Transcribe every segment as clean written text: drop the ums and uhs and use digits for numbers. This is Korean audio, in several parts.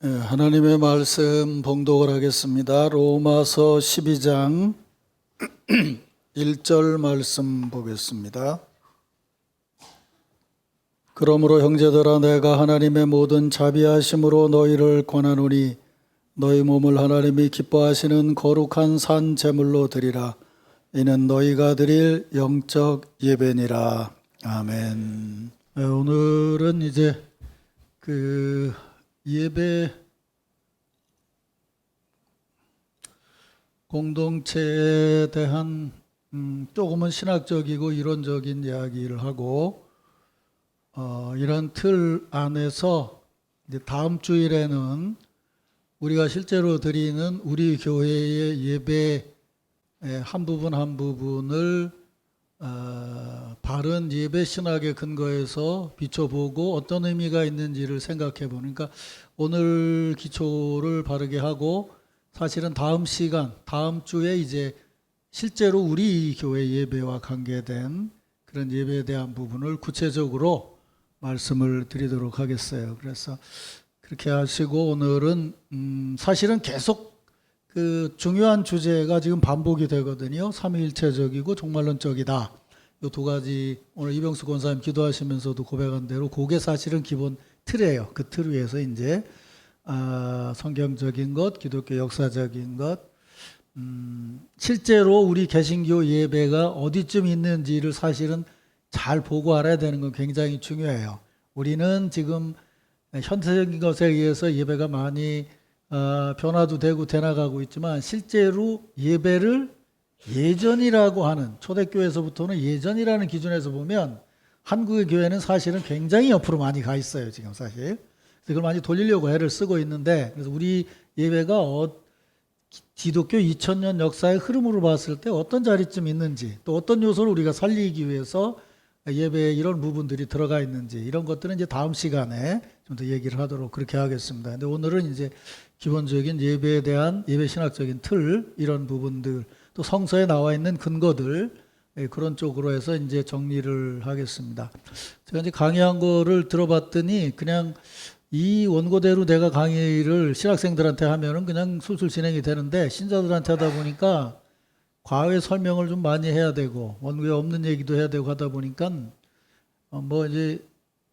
하나님의 말씀 봉독을 하겠습니다. 로마서 12장 1절 말씀 보겠습니다. 그러므로 형제들아, 내가 하나님의 모든 자비하심으로 너희를 권하노니 너희 몸을 하나님이 기뻐하시는 거룩한 산 제물로 드리라. 이는 너희가 드릴 영적 예배니라. 아멘. 오늘은 이제 예배 공동체에 대한 조금은 신학적이고 이론적인 이야기를 하고 이런 틀 안에서 이제 다음 주일에는 우리가 실제로 드리는 우리 교회의 예배 한 부분 한 부분을 바른 예배 신학의 근거에서 비춰보고 어떤 의미가 있는지를 생각해 보는, 그러니까 오늘 기초를 바르게 하고 사실은 다음 시간, 다음 주에 이제 실제로 우리 교회 예배와 관계된 그런 예배에 대한 부분을 구체적으로 말씀을 드리도록 하겠어요. 그래서 그렇게 하시고 오늘은 사실은 계속 그 중요한 주제가 지금 반복이 되거든요. 삼위일체적이고 종말론적이다. 이 두 가지 오늘 이병수 권사님 기도하시면서도 고백한 대로 그게 사실은 기본 틀이에요. 그 틀 위에서 이제 성경적인 것, 기독교 역사적인 것, 실제로 우리 개신교 예배가 어디쯤 있는지를 사실은 잘 보고 알아야 되는 건 굉장히 중요해요. 우리는 지금 현세적인 것에 의해서 예배가 많이 변화도 되고 되나가고 있지만 실제로 예배를 예전이라고 하는, 초대교회에서부터는 예전이라는 기준에서 보면 한국의 교회는 사실은 굉장히 옆으로 많이 가 있어요. 지금 사실 그걸 많이 돌리려고 애를 쓰고 있는데, 그래서 우리 예배가 기독교 2000년 역사의 흐름으로 봤을 때 어떤 자리쯤 있는지, 또 어떤 요소를 우리가 살리기 위해서 예배에 이런 부분들이 들어가 있는지, 이런 것들은 이제 다음 시간에 좀 더 얘기를 하도록 그렇게 하겠습니다. 근데 오늘은 이제 기본적인 예배에 대한 예배 신학적인 틀, 이런 부분들, 또 성서에 나와 있는 근거들, 그런 쪽으로 해서 이제 정리를 하겠습니다. 제가 이제 강의한 거를 들어봤더니 그냥 이 원고대로 내가 강의를 신학생들한테 하면은 그냥 술술 진행이 되는데, 신자들한테 하다 보니까 과외 설명을 좀 많이 해야 되고 원고에 없는 얘기도 해야 되고 하다 보니까 뭐 이제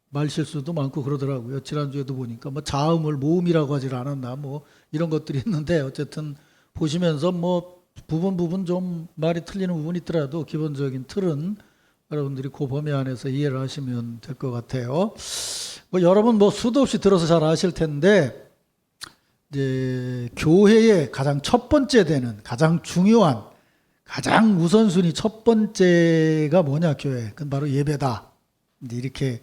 말실수도 많고 그러더라고요. 지난주에도 보니까 뭐 자음을 모음이라고 하질 않았나 뭐 이런 것들이 있는데, 어쨌든 보시면서 뭐 부분 좀 말이 틀리는 부분이 있더라도 기본적인 틀은 여러분들이 그 범위 안에서 이해를 하시면 될 것 같아요. 뭐 여러분 뭐 수도 없이 들어서 잘 아실 텐데, 이제 교회의 가장 첫 번째 되는, 가장 중요한, 가장 우선순위 첫 번째가 뭐냐, 교회. 그건 바로 예배다. 이렇게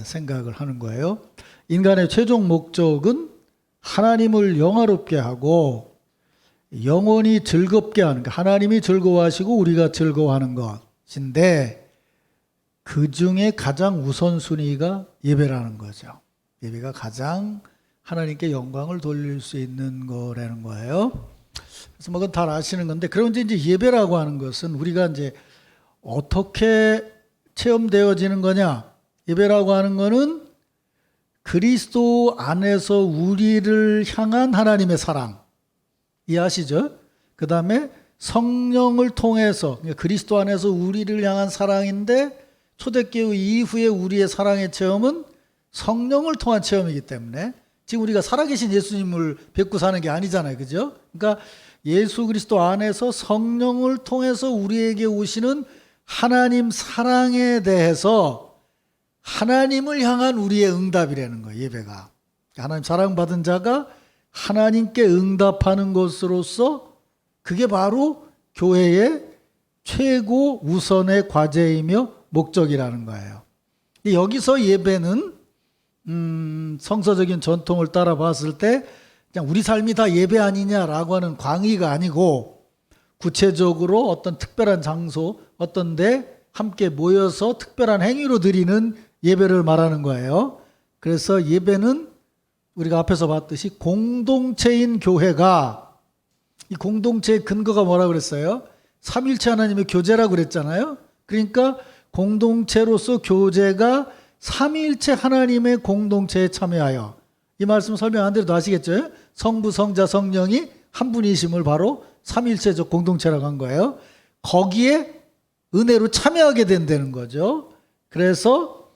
생각을 하는 거예요. 인간의 최종 목적은 하나님을 영화롭게 하고 영원히 즐겁게 하는 것, 하나님이 즐거워하시고 우리가 즐거워하는 것인데, 그 중에 가장 우선순위가 예배라는 거죠. 예배가 가장 하나님께 영광을 돌릴 수 있는 거라는 거예요. 그래서 뭐 그건 다 아시는 건데, 그런데 이제 예배라고 하는 것은 우리가 이제 어떻게 체험되어지는 거냐? 예배라고 하는 거는 그리스도 안에서 우리를 향한 하나님의 사랑, 이해하시죠? 그 다음에 성령을 통해서, 그러니까 그리스도 안에서 우리를 향한 사랑인데, 초대교회 이후에 우리의 사랑의 체험은 성령을 통한 체험이기 때문에 지금 우리가 살아계신 예수님을 뵙고 사는 게 아니잖아요. 그죠? 그러니까 예수 그리스도 안에서 성령을 통해서 우리에게 오시는 하나님 사랑에 대해서 하나님을 향한 우리의 응답이라는 거예요. 예배가. 하나님 사랑받은 자가 하나님께 응답하는 것으로서 그게 바로 교회의 최고 우선의 과제이며 목적이라는 거예요. 여기서 예배는 성서적인 전통을 따라 봤을 때 그냥 우리 삶이 다 예배 아니냐라고 하는 광의가 아니고, 구체적으로 어떤 특별한 장소, 어떤 데 함께 모여서 특별한 행위로 드리는 예배를 말하는 거예요. 그래서 예배는 우리가 앞에서 봤듯이 공동체인 교회가, 이 공동체의 근거가 뭐라고 그랬어요? 삼위일체 하나님의 교제라고 그랬잖아요. 그러니까 공동체로서 교제가 삼위일체 하나님의 공동체에 참여하여, 이 말씀 설명한 대로도 아시겠죠? 성부, 성자, 성령이 한 분이심을 바로 삼위일체적 공동체라고 한 거예요. 거기에 은혜로 참여하게 된다는 거죠. 그래서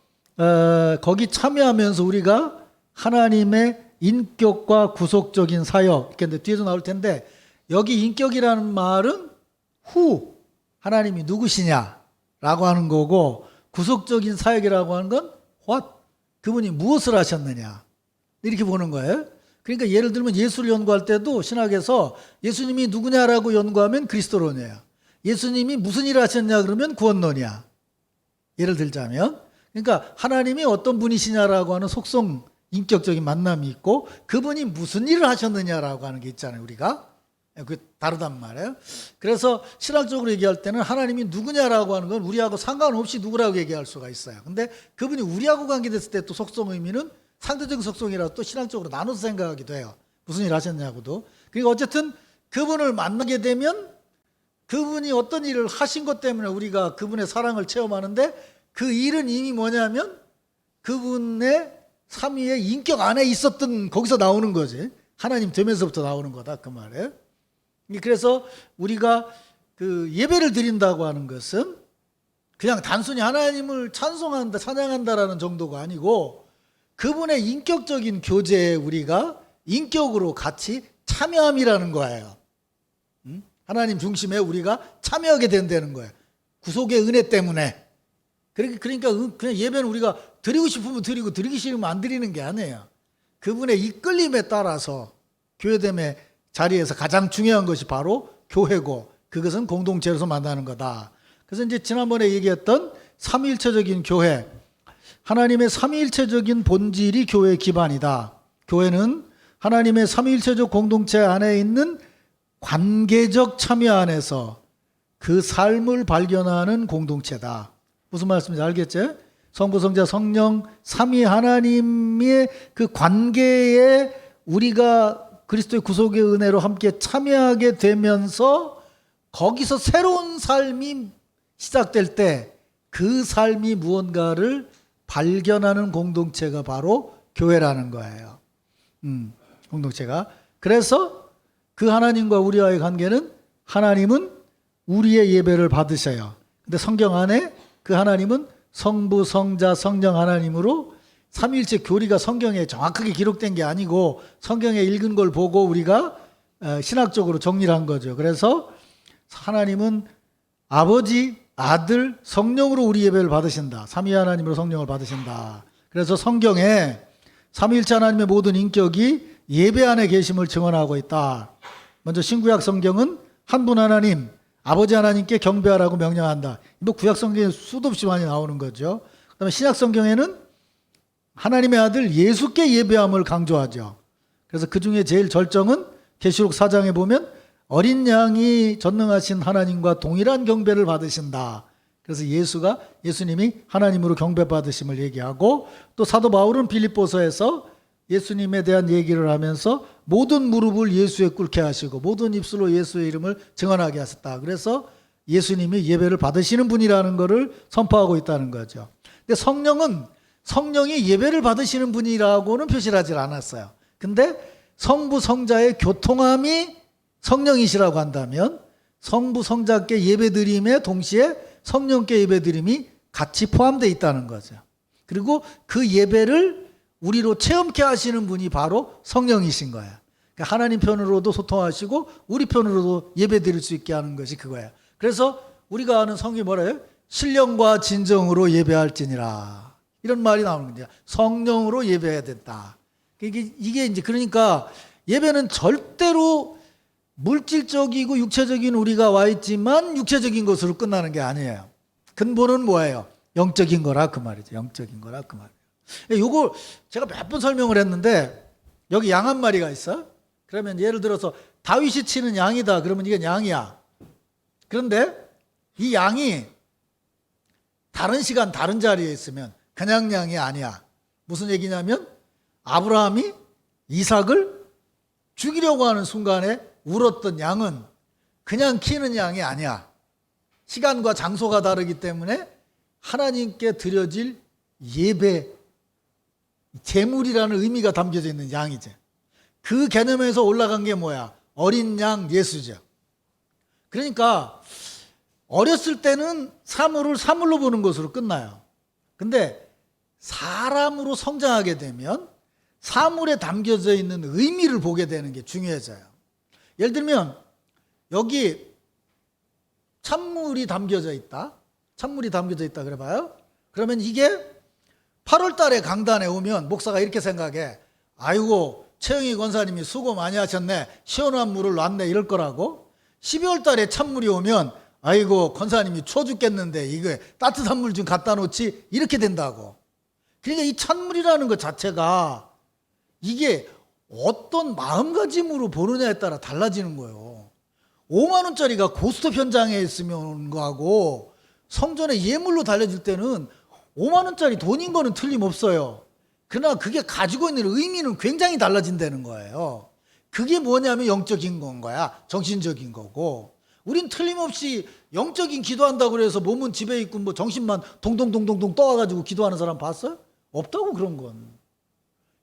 거기 참여하면서 우리가 하나님의 인격과 구속적인 사역, 이렇게 뒤에서 나올 텐데, 여기 인격이라는 말은 who, 하나님이 누구시냐라고 하는 거고, 구속적인 사역이라고 하는 건 what, 그분이 무엇을 하셨느냐, 이렇게 보는 거예요. 그러니까 예를 들면 예수를 연구할 때도 신학에서 예수님이 누구냐라고 연구하면 그리스도론이에요. 예수님이 무슨 일을 하셨냐 그러면 구원론이야. 예를 들자면, 그러니까 하나님이 어떤 분이시냐라고 하는 속성, 인격적인 만남이 있고, 그분이 무슨 일을 하셨느냐라고 하는 게 있잖아요, 우리가. 그게 다르단 말이에요. 그래서 신학적으로 얘기할 때는 하나님이 누구냐라고 하는 건 우리하고 상관없이 누구라고 얘기할 수가 있어요. 근데 그분이 우리하고 관계됐을 때 또 속성 의미는 상대적인 속성이라서 또 신학적으로 나눠서 생각하기도 해요. 무슨 일 하셨냐고도. 그러니까 어쨌든 그분을 만나게 되면 그분이 어떤 일을 하신 것 때문에 우리가 그분의 사랑을 체험하는데, 그 일은 이미 뭐냐면 그분의 삼위의 인격 안에 있었던, 거기서 나오는 거지. 하나님 되면서부터 나오는 거다, 그 말이에요. 그래서 우리가 그 예배를 드린다고 하는 것은 그냥 단순히 하나님을 찬송한다, 찬양한다라는 정도가 아니고, 그분의 인격적인 교제에 우리가 인격으로 같이 참여함이라는 거예요. 하나님 중심에 우리가 참여하게 된다는 거예요. 구속의 은혜 때문에. 그러니까 그냥 예배는 우리가 드리고 싶으면 드리고 드리기 싫으면 안 드리는 게 아니에요. 그분의 이끌림에 따라서 교회됨의 자리에서 가장 중요한 것이 바로 교회고, 그것은 공동체로서 만나는 거다. 그래서 이제 지난번에 얘기했던 삼위일체적인 교회, 하나님의 삼위일체적인 본질이 교회의 기반이다. 교회는 하나님의 삼위일체적 공동체 안에 있는 관계적 참여 안에서 그 삶을 발견하는 공동체다. 무슨 말씀인지 알겠죠? 성부, 성자, 성령 삼위 하나님의 그 관계에 우리가 그리스도의 구속의 은혜로 함께 참여하게 되면서 거기서 새로운 삶이 시작될 때 그 삶이 무언가를 발견하는 공동체가 바로 교회라는 거예요. 공동체가. 그래서 그 하나님과 우리와의 관계는, 하나님은 우리의 예배를 받으셔요. 근데 성경 안에 그 하나님은 성부, 성자, 성령 하나님으로 삼위일체 교리가 성경에 정확하게 기록된 게 아니고 성경에 읽은 걸 보고 우리가 신학적으로 정리를 한 거죠. 그래서 하나님은 아버지, 아들, 성령으로 우리 예배를 받으신다. 삼위 하나님으로 성령을 받으신다. 그래서 성경에 삼위일체 하나님의 모든 인격이 예배 안에 계심을 증언하고 있다. 먼저 신구약 성경은 한 분 하나님, 아버지 하나님께 경배하라고 명령한다. 뭐 구약 성경에 수도 없이 많이 나오는 거죠. 그다음에 신약 성경에는 하나님의 아들 예수께 예배함을 강조하죠. 그래서 그 중에 제일 절정은 계시록 4장에 보면 어린 양이 전능하신 하나님과 동일한 경배를 받으신다. 그래서 예수님이 하나님으로 경배받으심을 얘기하고, 또 사도 바울은 빌립보서에서 예수님에 대한 얘기를 하면서 모든 무릎을 예수에 꿇게 하시고 모든 입술로 예수의 이름을 증언하게 하셨다. 그래서 예수님이 예배를 받으시는 분이라는 것을 선포하고 있다는 거죠. 근데 성령이 예배를 받으시는 분이라고는 표시를 하지 않았어요. 근데 성부 성자의 교통함이 성령이시라고 한다면 성부 성자께 예배드림에 동시에 성령께 예배드림이 같이 포함되어 있다는 거죠. 그리고 그 예배를 우리로 체험케 하시는 분이 바로 성령이신 거예요. 그러니까 하나님 편으로도 소통하시고 우리 편으로도 예배드릴 수 있게 하는 것이 그거예요. 그래서 우리가 아는 성경이 뭐래요? 신령과 진정으로 예배할지니라, 이런 말이 나오는 거죠. 성령으로 예배해야 된다. 이게 이제 그러니까 예배는 절대로 물질적이고 육체적인 우리가 와 있지만 육체적인 것으로 끝나는 게 아니에요. 근본은 뭐예요? 영적인 거라 그 말이죠. 영적인 거라 그 말이에요. 요거 제가 몇 번 설명을 했는데, 여기 양 한 마리가 있어. 그러면 예를 들어서 다윗이 치는 양이다. 그러면 이건 양이야. 그런데 이 양이 다른 시간 다른 자리에 있으면 그냥 양이 아니야. 무슨 얘기냐면 아브라함이 이삭을 죽이려고 하는 순간에 울었던 양은 그냥 키는 양이 아니야. 시간과 장소가 다르기 때문에 하나님께 드려질 예배, 제물이라는 의미가 담겨져 있는 양이죠. 그 개념에서 올라간 게 뭐야? 어린 양 예수죠. 그러니까 어렸을 때는 사물을 사물로 보는 것으로 끝나요. 근데 사람으로 성장하게 되면 사물에 담겨져 있는 의미를 보게 되는 게 중요해져요. 예를 들면 여기 찬물이 담겨져 있다. 찬물이 담겨져 있다 그래봐요. 그러면 이게 8월 달에 강단에 오면 목사가 이렇게 생각해. 아이고 최영희 권사님이 수고 많이 하셨네. 시원한 물을 놨네 이럴 거라고. 12월 달에 찬물이 오면 아이고 권사님이 추워 죽겠는데 이거 따뜻한 물 좀 갖다 놓지 이렇게 된다고. 그러니까 이 찬물이라는 것 자체가 이게 어떤 마음가짐으로 보느냐에 따라 달라지는 거예요. 5만 원짜리가 고스톱 현장에 있으면 오는 거하고 성전에 예물로 달려질 때는 5만 원짜리 돈인 거는 틀림없어요. 그러나 그게 가지고 있는 의미는 굉장히 달라진다는 거예요. 그게 뭐냐면 영적인 건 거야. 정신적인 거고. 우린 틀림없이 영적인 기도한다고 그래서 몸은 집에 있고 뭐 정신만 동동동동동 떠와가지고 기도하는 사람 봤어요? 없다고 그런 건.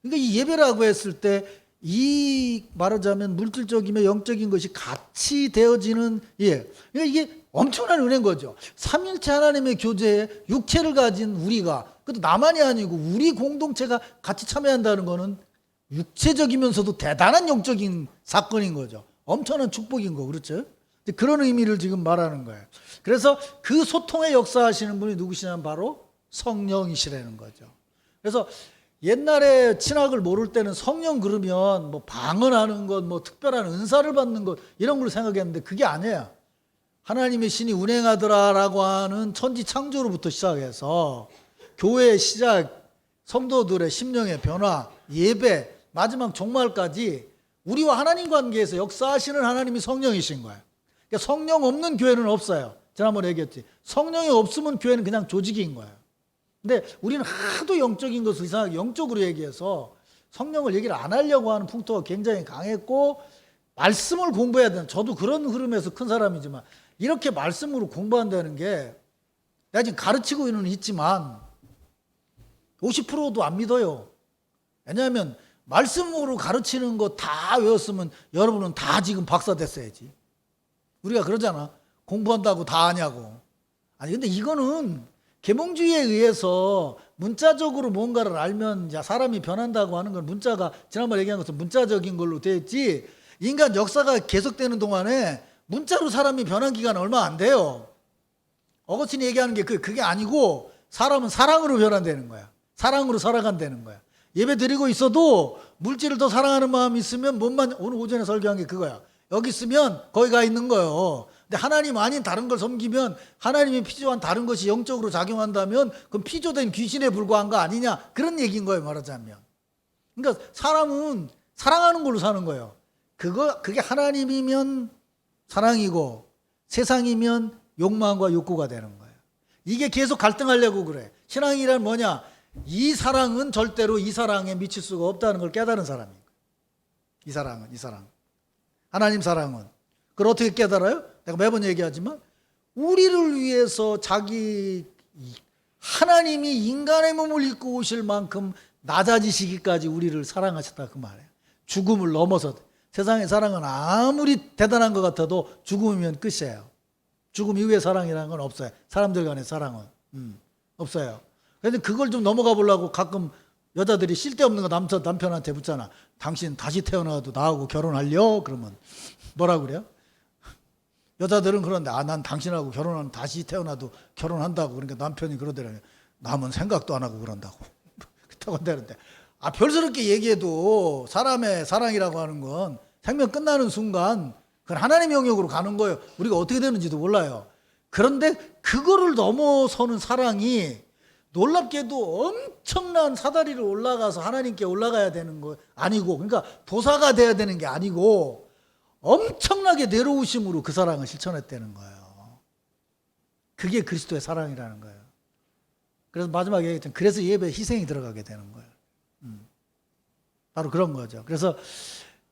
그러니까 이 예배라고 했을 때 이 말하자면 물질적이며 영적인 것이 같이 되어지는 그러니까 이게 엄청난 은혜인 거죠. 삼일체 하나님의 교제에 육체를 가진 우리가 그것도 나만이 아니고 우리 공동체가 같이 참여한다는 거는 육체적이면서도 대단한 영적인 사건인 거죠. 엄청난 축복인 거 그렇죠? 그런 의미를 지금 말하는 거예요. 그래서 그 소통에 역사하시는 분이 누구시냐면 바로 성령이시라는 거죠. 그래서 옛날에 신학을 모를 때는 성령 그러면 뭐 방언하는 것, 뭐 특별한 은사를 받는 것 이런 걸 생각했는데 그게 아니에요. 하나님의 신이 운행하더라라고 하는 천지 창조로부터 시작해서 교회의 시작, 성도들의 심령의 변화, 예배, 마지막 종말까지 우리와 하나님 관계에서 역사하시는 하나님이 성령이신 거예요. 그러니까 성령 없는 교회는 없어요. 지난번에 얘기했지. 성령이 없으면 교회는 그냥 조직인 거예요. 근데 우리는 하도 영적인 것을 이상하게 영적으로 얘기해서 성령을 얘기를 안 하려고 하는 풍토가 굉장히 강했고 말씀을 공부해야 되는 저도 그런 흐름에서 큰 사람이지만 이렇게 말씀으로 공부한다는 게 내가 지금 가르치고는 있지만 50%도 안 믿어요. 왜냐하면 말씀으로 가르치는 거 다 외웠으면 여러분은 다 지금 박사 됐어야지. 우리가 그러잖아. 공부한다고 다 아냐고. 아니 근데 이거는 계몽주의에 의해서 문자적으로 뭔가를 알면 사람이 변한다고 하는 건 문자가 지난번에 얘기한 것처럼 문자적인 걸로 되어 있지 인간 역사가 계속되는 동안에 문자로 사람이 변한 기간은 얼마 안 돼요. 어거스틴이 얘기하는 게 그게 아니고 사람은 사랑으로 변한다는 거야. 사랑으로 살아간다는 거야. 예배 드리고 있어도 물질을 더 사랑하는 마음이 있으면 몸만 오늘 오전에 설교한 게 그거야. 여기 있으면 거기 가 있는 거예요. 근데 하나님 아닌 다른 걸 섬기면 하나님이 피조한 다른 것이 영적으로 작용한다면 그럼 피조된 귀신에 불과한 거 아니냐 그런 얘기인 거예요 말하자면. 그러니까 사람은 사랑하는 걸로 사는 거예요. 그게 하나님이면 사랑이고 세상이면 욕망과 욕구가 되는 거예요. 이게 계속 갈등하려고 그래. 신앙이란 뭐냐? 이 사랑은 절대로 이 사랑에 미칠 수가 없다는 걸 깨달은 사람이에요. 이 사랑. 하나님 사랑은. 그걸 어떻게 깨달아요? 내가 매번 얘기하지만 우리를 위해서 하나님이 인간의 몸을 입고 오실 만큼 낮아지시기까지 우리를 사랑하셨다 그 말이에요. 죽음을 넘어서 세상의 사랑은 아무리 대단한 것 같아도 죽음이면 끝이에요. 죽음 이후의 사랑이라는 건 없어요. 사람들 간의 사랑은 없어요. 그런데 그걸 좀 넘어가 보려고 가끔 여자들이 쓸데없는 거 남편한테 묻잖아. 당신 다시 태어나도 나하고 결혼할려? 그러면 뭐라 그래요? 여자들은 그런데 난 당신하고 결혼하면 다시 태어나도 결혼한다고. 그러니까 남편이 그러더라고요. 남은 생각도 안 하고 그런다고. 그렇다고 한다는데 별스럽게 얘기해도 사람의 사랑이라고 하는 건 생명 끝나는 순간 그건 하나님의 영역으로 가는 거예요. 우리가 어떻게 되는지도 몰라요. 그런데 그거를 넘어서는 사랑이 놀랍게도 엄청난 사다리를 올라가서 하나님께 올라가야 되는 거 아니고, 그러니까 도사가 돼야 되는 게 아니고 엄청나게 내려오심으로 그 사랑을 실천했다는 거예요. 그게 그리스도의 사랑이라는 거예요. 그래서 마지막에 얘기했던 그래서 예배에 희생이 들어가게 되는 거예요. 바로 그런 거죠. 그래서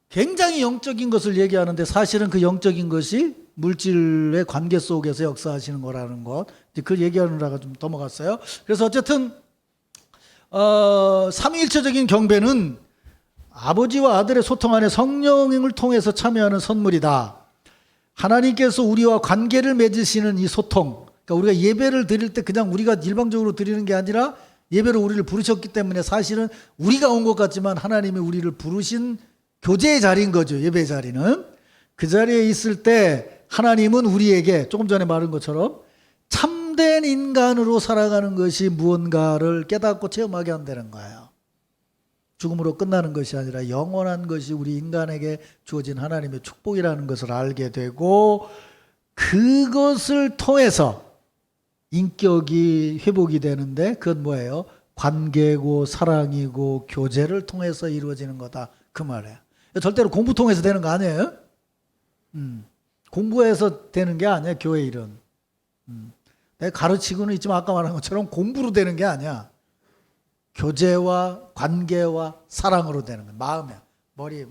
굉장히 영적인 것을 얘기하는데 사실은 그 영적인 것이 물질의 관계 속에서 역사하시는 거라는 것. 그 얘기하느라가 좀 넘어갔어요. 그래서 어쨌든 삼위일체적인 경배는 아버지와 아들의 소통 안에 성령을 통해서 참여하는 선물이다. 하나님께서 우리와 관계를 맺으시는 이 소통, 그러니까 우리가 예배를 드릴 때 그냥 우리가 일방적으로 드리는 게 아니라 예배로 우리를 부르셨기 때문에 사실은 우리가 온 것 같지만 하나님이 우리를 부르신 교제의 자리인 거죠. 예배의 자리는. 그 자리에 있을 때 하나님은 우리에게 조금 전에 말한 것처럼 참된 인간으로 살아가는 것이 무언가를 깨닫고 체험하게 한다는 거예요. 죽음으로 끝나는 것이 아니라 영원한 것이 우리 인간에게 주어진 하나님의 축복이라는 것을 알게 되고, 그것을 통해서 인격이 회복이 되는데 그건 뭐예요? 관계고 사랑이고 교제를 통해서 이루어지는 거다, 그 말이에요. 절대로 공부 통해서 되는 거 아니에요? 공부해서 되는 게 아니야, 교회 일은. 내가 가르치고는 있지만 아까 말한 것처럼 공부로 되는 게 아니야. 교제와 관계와 사랑으로 되는 거야. 마음이야.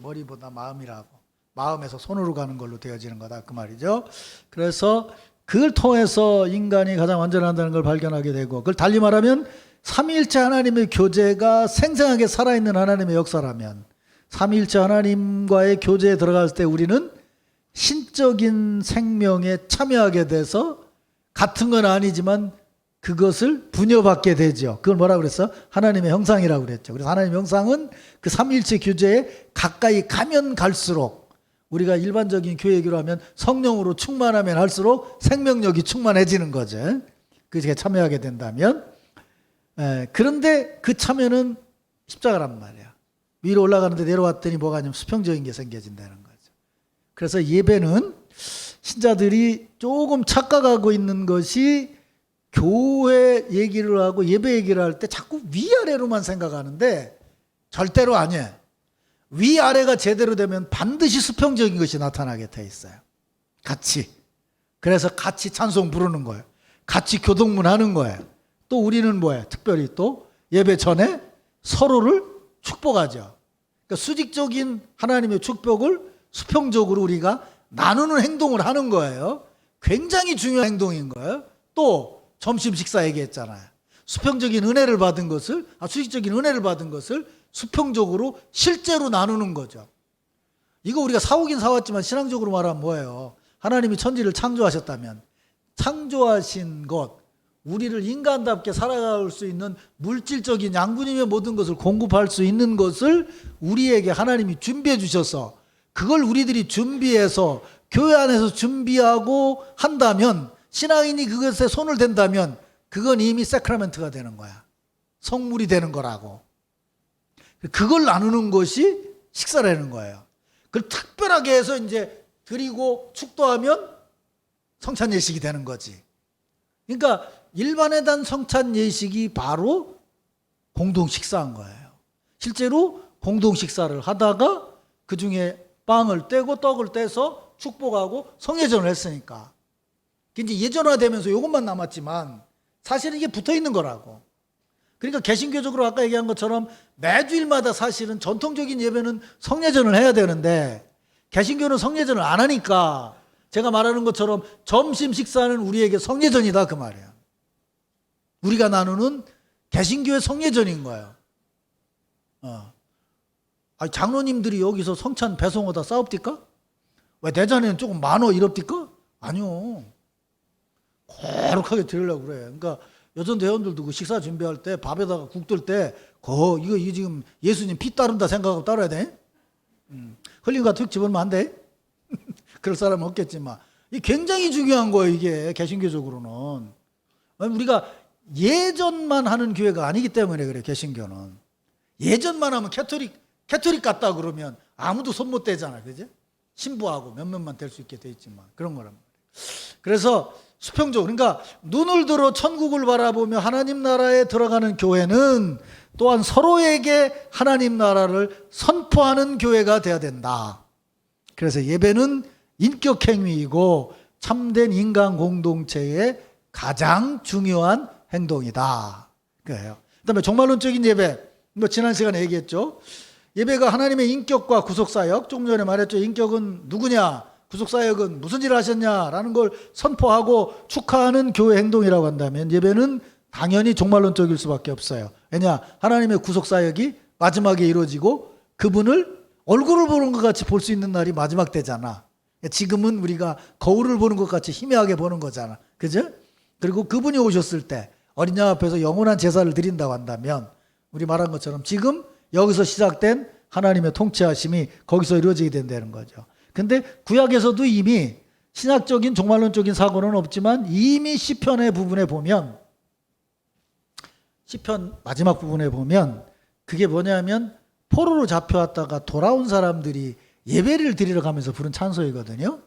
머리보다 마음이라고. 마음에서 손으로 가는 걸로 되어지는 거다, 그 말이죠. 그래서 그걸 통해서 인간이 가장 완전한다는 걸 발견하게 되고, 그걸 달리 말하면 삼위일체 하나님의 교제가 생생하게 살아있는 하나님의 역사라면, 삼위일체 하나님과의 교제에 들어갈 때 우리는 신적인 생명에 참여하게 돼서 같은 건 아니지만 그것을 분여받게 되죠. 그걸 뭐라고 그랬어? 하나님의 형상이라고 그랬죠. 그래서 하나님의 형상은 그 삼위일체 교제에 가까이 가면 갈수록, 우리가 일반적인 교회기로 하면 성령으로 충만하면 할수록 생명력이 충만해지는 거죠. 그게 참여하게 된다면. 그런데 그 참여는 십자가란 말이야. 위로 올라가는데 내려왔더니 뭐가 아니면 수평적인 게 생겨진다는 거죠. 그래서 예배는 신자들이 조금 착각하고 있는 것이, 교회 얘기를 하고 예배 얘기를 할 때 자꾸 위아래로만 생각하는데 절대로 아니에요. 위아래가 제대로 되면 반드시 수평적인 것이 나타나게 돼 있어요. 같이. 그래서 같이 찬송 부르는 거예요. 같이 교동문 하는 거예요. 또 우리는 뭐예요? 특별히 또 예배 전에 서로를 축복하죠. 그러니까 수직적인 하나님의 축복을 수평적으로 우리가 나누는 행동을 하는 거예요. 굉장히 중요한 행동인 거예요. 또 점심 식사 얘기했잖아요. 수평적인 은혜를 받은 것을, 수직적인 은혜를 받은 것을 수평적으로 실제로 나누는 거죠. 이거 우리가 사오긴 사왔지만 신앙적으로 말하면 뭐예요? 하나님이 천지를 창조하셨다면 창조하신 것, 우리를 인간답게 살아갈 수 있는 물질적인 양분임의 모든 것을 공급할 수 있는 것을 우리에게 하나님이 준비해 주셔서, 그걸 우리들이 준비해서 교회 안에서 준비하고 한다면, 신앙인이 그것에 손을 댄다면 그건 이미 세크라멘트가 되는 거야. 성물이 되는 거라고. 그걸 나누는 것이 식사라는 거예요. 그걸 특별하게 해서 이제 드리고 축도하면 성찬 예식이 되는 거지. 그러니까 일반에 대한 성찬 예식이 바로 공동 식사인 거예요. 실제로 공동 식사를 하다가 그 중에 빵을 떼고 떡을 떼서 축복하고 성예전을 했으니까. 이제 예전화되면서 이것만 남았지만 사실은 이게 붙어 있는 거라고. 그러니까 개신교적으로 아까 얘기한 것처럼 매주일마다 사실은 전통적인 예배는 성례전을 해야 되는데 개신교는 성례전을 안 하니까 제가 말하는 것처럼 점심 식사는 우리에게 성례전이다, 그 말이에요. 우리가 나누는 개신교의 성례전인 거예요. 장로님들이 여기서 성찬 배송하다 싸웁디까? 왜 내 잔에는 조금 많어 이럽디까? 아니요. 거룩하게 드리려고 그래. 그러니까 여전 대원들도 그 식사 준비할 때 밥에다가 국 뜰 때 이거 지금 예수님 피 따른다 생각하고 따라야 돼? 흘린 거 툭 집으면 안 돼? 그럴 사람은 없겠지만 이게 굉장히 중요한 거예요. 이게 개신교적으로는. 우리가 예전만 하는 교회가 아니기 때문에 그래. 개신교는 예전만 하면 캐토릭 같다 그러면 아무도 손 못 대잖아, 그지? 신부하고 몇몇만 될 수 있게 돼 있지만 그런 거란 말이에요. 그래서 수평적으로, 그러니까 눈을 들어 천국을 바라보며 하나님 나라에 들어가는 교회는 또한 서로에게 하나님 나라를 선포하는 교회가 돼야 된다. 그래서 예배는 인격 행위이고 참된 인간 공동체의 가장 중요한 행동이다. 그래요. 그다음에 종말론적인 예배, 지난 시간에 얘기했죠. 예배가 하나님의 인격과 구속사역, 조금 전에 말했죠. 인격은 누구냐, 구속사역은 무슨 일을 하셨냐라는 걸 선포하고 축하하는 교회 행동이라고 한다면, 예배는 당연히 종말론적일 수밖에 없어요. 왜냐? 하나님의 구속사역이 마지막에 이루어지고 그분을 얼굴을 보는 것 같이 볼 수 있는 날이 마지막 때잖아. 지금은 우리가 거울을 보는 것 같이 희미하게 보는 거잖아. 그죠? 그리고 그분이 오셨을 때 어린 양 앞에서 영원한 제사를 드린다고 한다면 우리 말한 것처럼 지금 여기서 시작된 하나님의 통치하심이 거기서 이루어지게 된다는 거죠. 근데 구약에서도 이미 신학적인 종말론적인 사고는 없지만 이미 시편의 부분에 보면 시편 마지막 부분에 보면 그게 뭐냐면 포로로 잡혀왔다가 돌아온 사람들이 예배를 드리러 가면서 부른 찬송이거든요.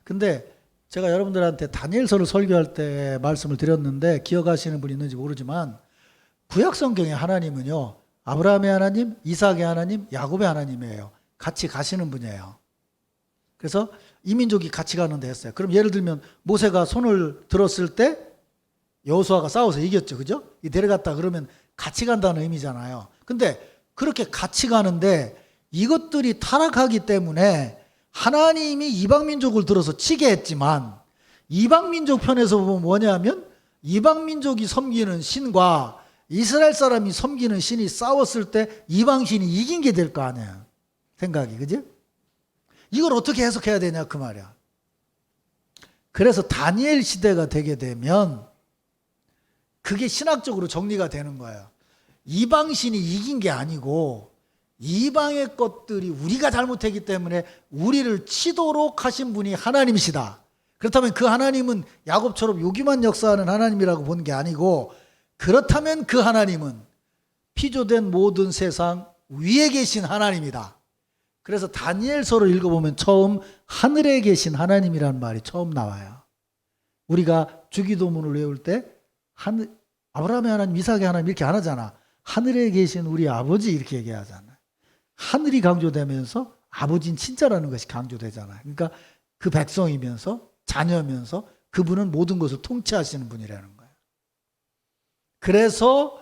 근데 제가 여러분들한테 다니엘서를 설교할 때 말씀을 드렸는데 기억하시는 분 있는지 모르지만 구약 성경의 하나님은요, 아브라함의 하나님, 이삭의 하나님, 야곱의 하나님이에요. 같이 가시는 분이에요. 그래서 이민족이 같이 가는데 했어요. 그럼 예를 들면 모세가 손을 들었을 때 여호수아가 싸워서 이겼죠. 그죠? 데려갔다 그러면 같이 간다는 의미잖아요. 근데 그렇게 같이 가는데 이것들이 타락하기 때문에 하나님이 이방민족을 들어서 치게 했지만 이방민족 편에서 보면 뭐냐면 이방민족이 섬기는 신과 이스라엘 사람이 섬기는 신이 싸웠을 때 이방신이 이긴 게 될 거 아니야. 생각이. 그지? 이걸 어떻게 해석해야 되냐 그 말이야. 그래서 다니엘 시대가 되게 되면 그게 신학적으로 정리가 되는 거예요. 이방신이 이긴 게 아니고 이방의 것들이 우리가 잘못했기 때문에 우리를 치도록 하신 분이 하나님이시다. 그렇다면 그 하나님은 야곱처럼 요기만 역사하는 하나님이라고 보는 게 아니고 그렇다면 그 하나님은 피조된 모든 세상 위에 계신 하나님이다. 그래서 다니엘서를 읽어보면 처음 하늘에 계신 하나님이라는 말이 처음 나와요. 우리가 주기도문을 외울 때 아브라함의 하나님, 이삭의 하나님 이렇게 안 하잖아. 하늘에 계신 우리 아버지 이렇게 얘기하잖아. 하늘이 강조되면서 아버지는 친자라는 것이 강조되잖아요. 그러니까 그 백성이면서 자녀면서 그분은 모든 것을 통치하시는 분이라는 거예요. 그래서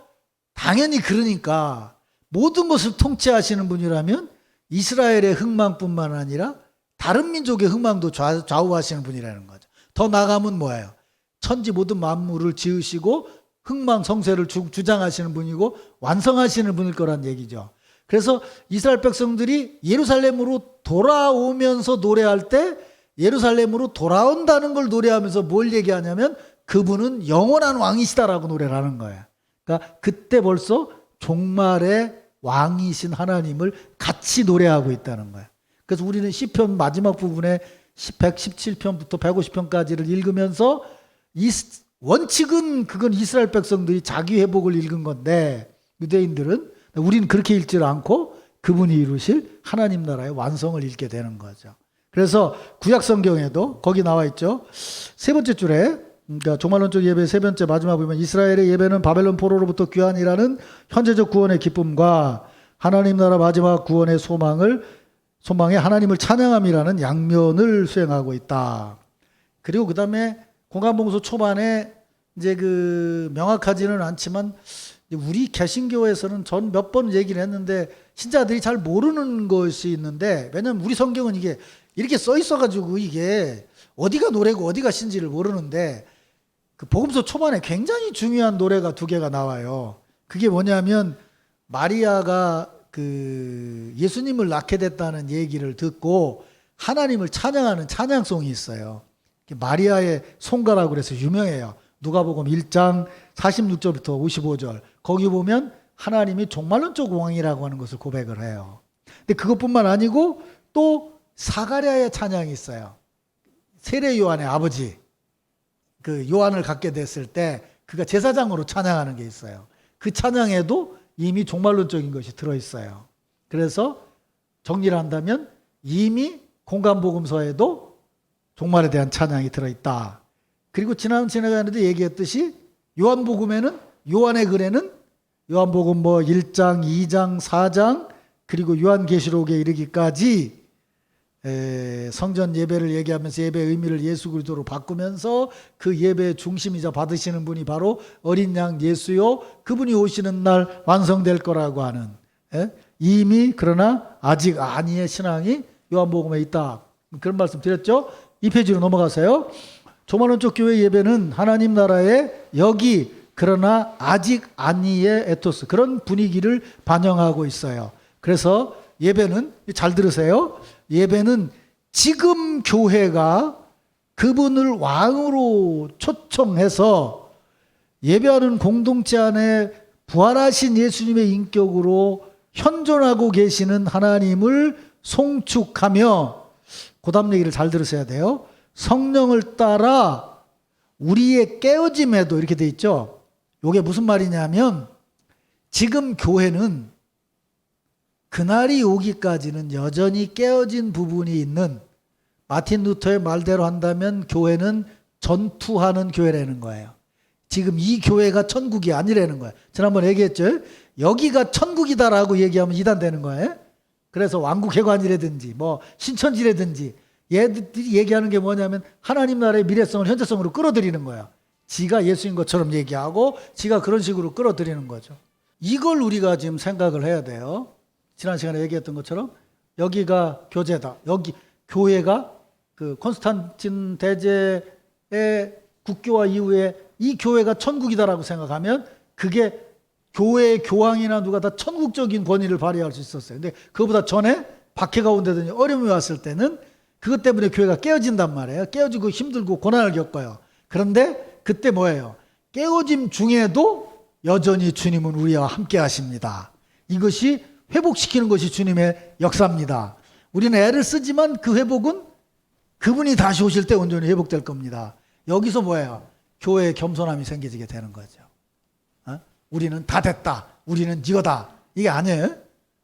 당연히 그러니까 모든 것을 통치하시는 분이라면 이스라엘의 흥망뿐만 아니라 다른 민족의 흥망도 좌우하시는 분이라는 거죠. 더 나아가면 뭐예요? 천지 모든 만물을 지으시고 흥망성쇠를 주장하시는 분이고 완성하시는 분일 거란 얘기죠. 그래서 이스라엘 백성들이 예루살렘으로 돌아오면서 노래할 때 예루살렘으로 돌아온다는 걸 노래하면서 뭘 얘기하냐면 그분은 영원한 왕이시다라고 노래를 하는 거예요. 그러니까 그때 벌써 종말의 왕이신 하나님을 같이 노래하고 있다는 거예요. 그래서 우리는 시편 마지막 부분에 117편부터 150편까지를 읽으면서 원칙은 그건 이스라엘 백성들이 자기 회복을 읽은 건데 유대인들은 우리는 그렇게 읽지를 않고 그분이 이루실 하나님 나라의 완성을 읽게 되는 거죠. 그래서 구약 성경에도 거기 나와 있죠. 세 번째 줄에 그러니까 종말론적 예배 세 번째 마지막 보면 이스라엘의 예배는 바벨론 포로로부터 귀환이라는 현재적 구원의 기쁨과 하나님 나라 마지막 구원의 소망에 하나님을 찬양함이라는 양면을 수행하고 있다. 그리고 그 다음에 공간봉소 초반에 이제 그 명확하지는 않지만 우리 개신교에서는 전 몇 번 얘기를 했는데 신자들이 잘 모르는 것이 있는데 왜냐면 우리 성경은 이게 이렇게 써 있어가지고 이게 어디가 노래고 어디가 신지를 모르는데 그 복음서 초반에 굉장히 중요한 노래가 두 개가 나와요. 그게 뭐냐면 마리아가 그 예수님을 낳게 됐다는 얘기를 듣고 하나님을 찬양하는 찬양송이 있어요. 마리아의 송가라고 그래서 유명해요. 누가복음 1장 46절부터 55절. 거기 보면 하나님이 종말론적 왕이라고 하는 것을 고백을 해요. 근데 그것뿐만 아니고 또 사가랴의 찬양이 있어요. 세례 요한의 아버지. 그 요한을 갖게 됐을 때 그가 제사장으로 찬양하는 게 있어요. 그 찬양에도 이미 종말론적인 것이 들어있어요. 그래서 정리를 한다면 이미 공간복음서에도 종말에 대한 찬양이 들어있다. 그리고 지나가는데 얘기했듯이 요한복음에는 요한의 글에는 요한복음 1장, 2장, 4장 그리고 요한계시록에 이르기까지 성전 예배를 얘기하면서 예배의 의미를 예수 그리스도로 바꾸면서 그 예배의 중심이자 받으시는 분이 바로 어린 양 예수요 그분이 오시는 날 완성될 거라고 하는 이미 그러나 아직 아니의 신앙이 요한복음에 있다. 그런 말씀 드렸죠. 2페이지로 넘어가세요. 종말론적 교회 예배는 하나님 나라의 여기 그러나 아직 아니의 에토스, 그런 분위기를 반영하고 있어요. 그래서 예배는, 잘 들으세요. 예배는 지금 교회가 그분을 왕으로 초청해서 예배하는 공동체 안에 부활하신 예수님의 인격으로 현존하고 계시는 하나님을 송축하며, 그 다음 얘기를 잘 들으셔야 돼요. 성령을 따라 우리의 깨어짐에도, 이렇게 돼 있죠. 이게 무슨 말이냐면, 지금 교회는 그날이 오기까지는 여전히 깨어진 부분이 있는, 마틴 루터의 말대로 한다면 교회는 전투하는 교회라는 거예요. 지금 이 교회가 천국이 아니라는 거예요. 지난번에 얘기했죠. 여기가 천국이다라고 얘기하면 이단되는 거예요. 그래서 왕국회관이라든지 뭐 신천지라든지 얘들이 얘기하는 게 뭐냐면 하나님 나라의 미래성을 현재성으로 끌어들이는 거예요. 지가 예수인 것처럼 얘기하고 지가 그런 식으로 끌어들이는 거죠. 이걸 우리가 지금 생각을 해야 돼요. 지난 시간에 얘기했던 것처럼 여기가 교제다. 여기 교회가 그 콘스탄틴 대제의 국교화 이후에 이 교회가 천국이다라고 생각하면 그게 교회의 교황이나 누가 다 천국적인 권위를 발휘할 수 있었어요. 근데 그거보다 전에 박해가 온다든지 어려움이 왔을 때는 그것 때문에 교회가 깨어진단 말이에요. 깨어지고 힘들고 고난을 겪어요. 그런데 그때 뭐예요? 깨어짐 중에도 여전히 주님은 우리와 함께 하십니다. 이것이 회복시키는 것이 주님의 역사입니다. 우리는 애를 쓰지만 그 회복은 그분이 다시 오실 때 온전히 회복될 겁니다. 여기서 뭐예요? 교회에 겸손함이 생기게 되는 거죠. 우리는 다 됐다. 우리는 이거다. 이게 아니에요.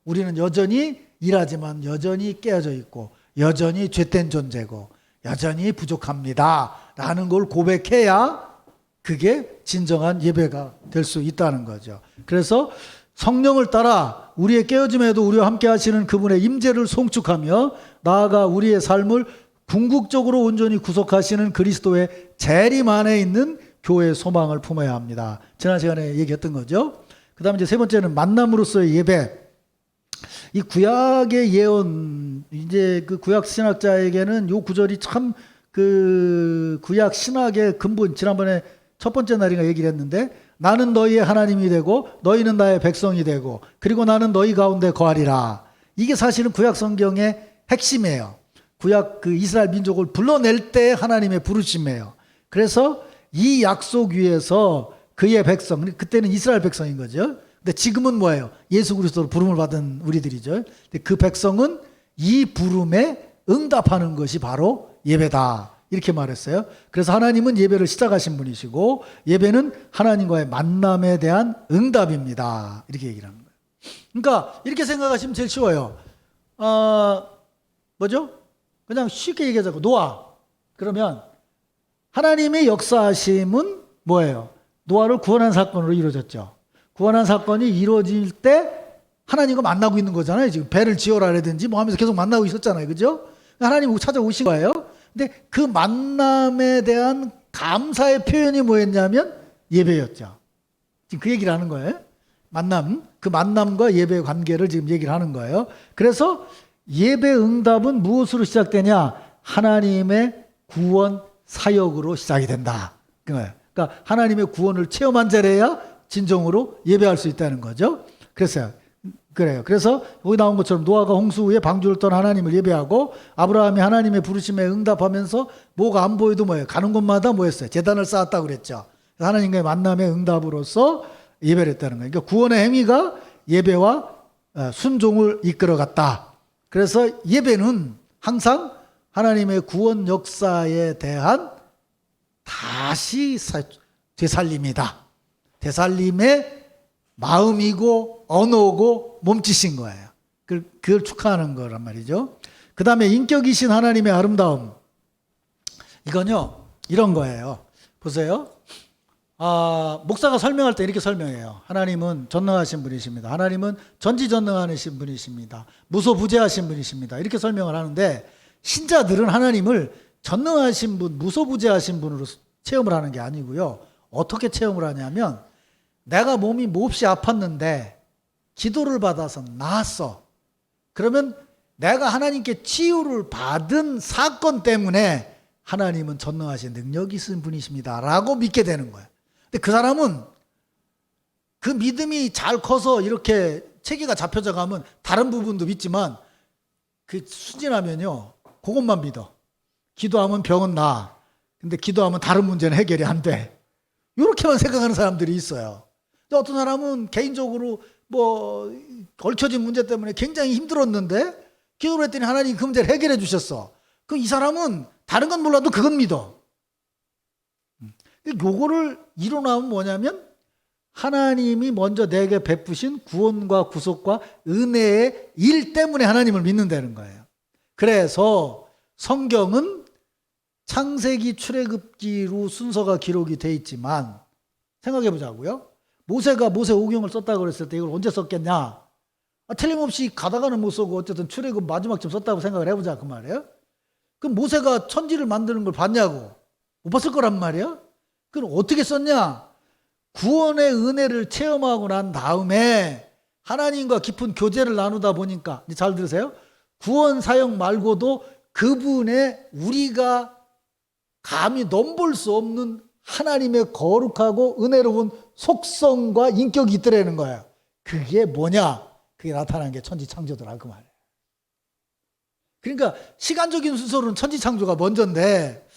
우리는 여전히 일하지만 여전히 깨어져 있고 여전히 죄된 존재고 여전히 부족합니다. 라는 걸 고백해야 그게 진정한 예배가 될 수 있다는 거죠. 그래서 성령을 따라 우리의 깨어짐에도 우리와 함께 하시는 그분의 임재를 송축하며 나아가 우리의 삶을 궁극적으로 온전히 구속하시는 그리스도의 재림 안에 있는 교회의 소망을 품어야 합니다. 지난 시간에 얘기했던 거죠. 그 다음에 이제 세 번째는 만남으로서의 예배. 이 구약의 예언, 이제 그 구약 신학자에게는 요 구절이 참 그 구약 신학의 근본, 지난번에 첫 번째 날인가 얘기를 했는데, 나는 너희의 하나님이 되고 너희는 나의 백성이 되고 그리고 나는 너희 가운데 거하리라. 이게 사실은 구약 성경의 핵심이에요. 구약 그 이스라엘 민족을 불러낼 때 하나님의 부르심이에요. 그래서 이 약속 위에서 그의 백성, 그때는 이스라엘 백성인 거죠. 근데 지금은 뭐예요? 예수 그리스도로 부름을 받은 우리들이죠. 근데 그 백성은 이 부름에 응답하는 것이 바로 예배다. 이렇게 말했어요. 그래서 하나님은 예배를 시작하신 분이시고 예배는 하나님과의 만남에 대한 응답입니다. 이렇게 얘기를 하는 거예요. 그러니까 이렇게 생각하시면 제일 쉬워요. 뭐죠? 그냥 쉽게 얘기하자고 노아. 그러면 하나님의 역사하심은 뭐예요? 노아를 구원한 사건으로 이루어졌죠. 구원한 사건이 이루어질 때 하나님과 만나고 있는 거잖아요. 지금 배를 지어라라든지 뭐 하면서 계속 만나고 있었잖아요. 그죠? 하나님 찾아오신 거예요. 근데 그 만남에 대한 감사의 표현이 뭐였냐면 예배였죠. 지금 그 얘기를 하는 거예요. 만남, 그 만남과 예배의 관계를 지금 얘기를 하는 거예요. 그래서 예배 응답은 무엇으로 시작되냐? 하나님의 구원 사역으로 시작이 된다. 그러니까 하나님의 구원을 체험한 자래야 진정으로 예배할 수 있다는 거죠. 그래요. 그래서 여기 나온 것처럼 노아가 홍수 후에 방주를 떤 하나님을 예배하고 아브라함이 하나님의 부르심에 응답하면서 뭐가 안 보여도 뭐예요? 가는 곳마다 뭐였어요? 제단을 쌓았다고 그랬죠. 하나님과의 만남의 응답으로서 예배를 했다는 거예요. 그러니까 구원의 행위가 예배와 순종을 이끌어갔다. 그래서 예배는 항상 하나님의 구원 역사에 대한 다시 되살림이다. 되살림의 마음이고 언어고 몸짓인 거예요. 그걸 축하하는 거란 말이죠. 그 다음에 인격이신 하나님의 아름다움. 이건요 이런 거예요. 보세요. 목사가 설명할 때 이렇게 설명해요. 하나님은 전능하신 분이십니다. 하나님은 전지전능하신 분이십니다. 무소부재하신 분이십니다. 이렇게 설명을 하는데 신자들은 하나님을 전능하신 분, 무소부재하신 분으로 체험을 하는 게 아니고요. 어떻게 체험을 하냐면 내가 몸이 몹시 아팠는데 기도를 받아서 나았어. 그러면 내가 하나님께 치유를 받은 사건 때문에 하나님은 전능하신 능력이 있으신 분이십니다. 라고 믿게 되는 거예요. 근데 그 사람은 그 믿음이 잘 커서 이렇게 체계가 잡혀져 가면 다른 부분도 믿지만 그 수진하면요, 그것만 믿어. 기도하면 병은 나. 근데 기도하면 다른 문제는 해결이 안 돼. 이렇게만 생각하는 사람들이 있어요. 근데 어떤 사람은 개인적으로 뭐 얽혀진 문제 때문에 굉장히 힘들었는데 기도를 했더니 하나님이 그 문제를 해결해 주셨어. 그럼 이 사람은 다른 건 몰라도 그건 믿어. 요거를 이뤄나면 뭐냐면 하나님이 먼저 내게 베푸신 구원과 구속과 은혜의 일 때문에 하나님을 믿는다는 거예요. 그래서 성경은 창세기 출애굽기로 순서가 기록이 돼 있지만 생각해 보자고요. 모세가 모세오경을 썼다고 그랬을 때 이걸 언제 썼겠냐? 틀림없이 가다가는 못 쓰고 어쨌든 출애굽 마지막쯤 썼다고 생각을 해보자 그 말이에요. 그럼 모세가 천지를 만드는 걸 봤냐고? 못 봤을 거란 말이에요. 그럼 어떻게 썼냐? 구원의 은혜를 체험하고 난 다음에 하나님과 깊은 교제를 나누다 보니까, 잘 들으세요? 구원 사역 말고도 그분의 우리가 감히 넘볼 수 없는 하나님의 거룩하고 은혜로운 속성과 인격이 있더라는 거예요. 그게 뭐냐? 그게 나타난 게 천지창조더라 그 말이에요. 그러니까 시간적인 순서로는 천지창조가 먼저인데,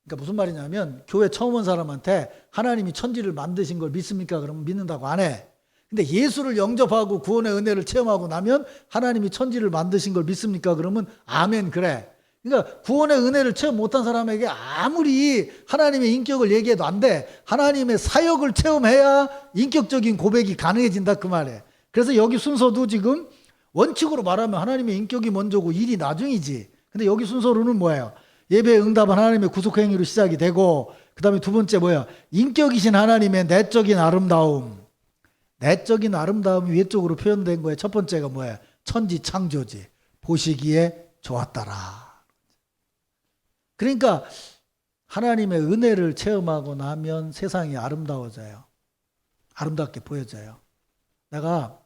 그러니까 무슨 말이냐면 교회 처음 온 사람한테 하나님이 천지를 만드신 걸 믿습니까? 그러면 믿는다고 안 해. 근데 예수를 영접하고 구원의 은혜를 체험하고 나면 하나님이 천지를 만드신 걸 믿습니까? 그러면 아멘 그래. 그러니까 구원의 은혜를 체험 못한 사람에게 아무리 하나님의 인격을 얘기해도 안 돼. 하나님의 사역을 체험해야 인격적인 고백이 가능해진다 그 말이에요. 그래서 여기 순서도 지금 원칙으로 말하면 하나님의 인격이 먼저고 일이 나중이지. 근데 여기 순서로는 뭐예요? 예배의 응답은 하나님의 구속행위로 시작이 되고, 그 다음에 두 번째 뭐야? 인격이신 하나님의 내적인 아름다움. 내적인 아름다움이 외적으로 표현된 거에 첫 번째가 뭐야? 천지 창조지. 보시기에 좋았더라. 그러니까 하나님의 은혜를 체험하고 나면 세상이 아름다워져요. 아름답게 보여져요. 내가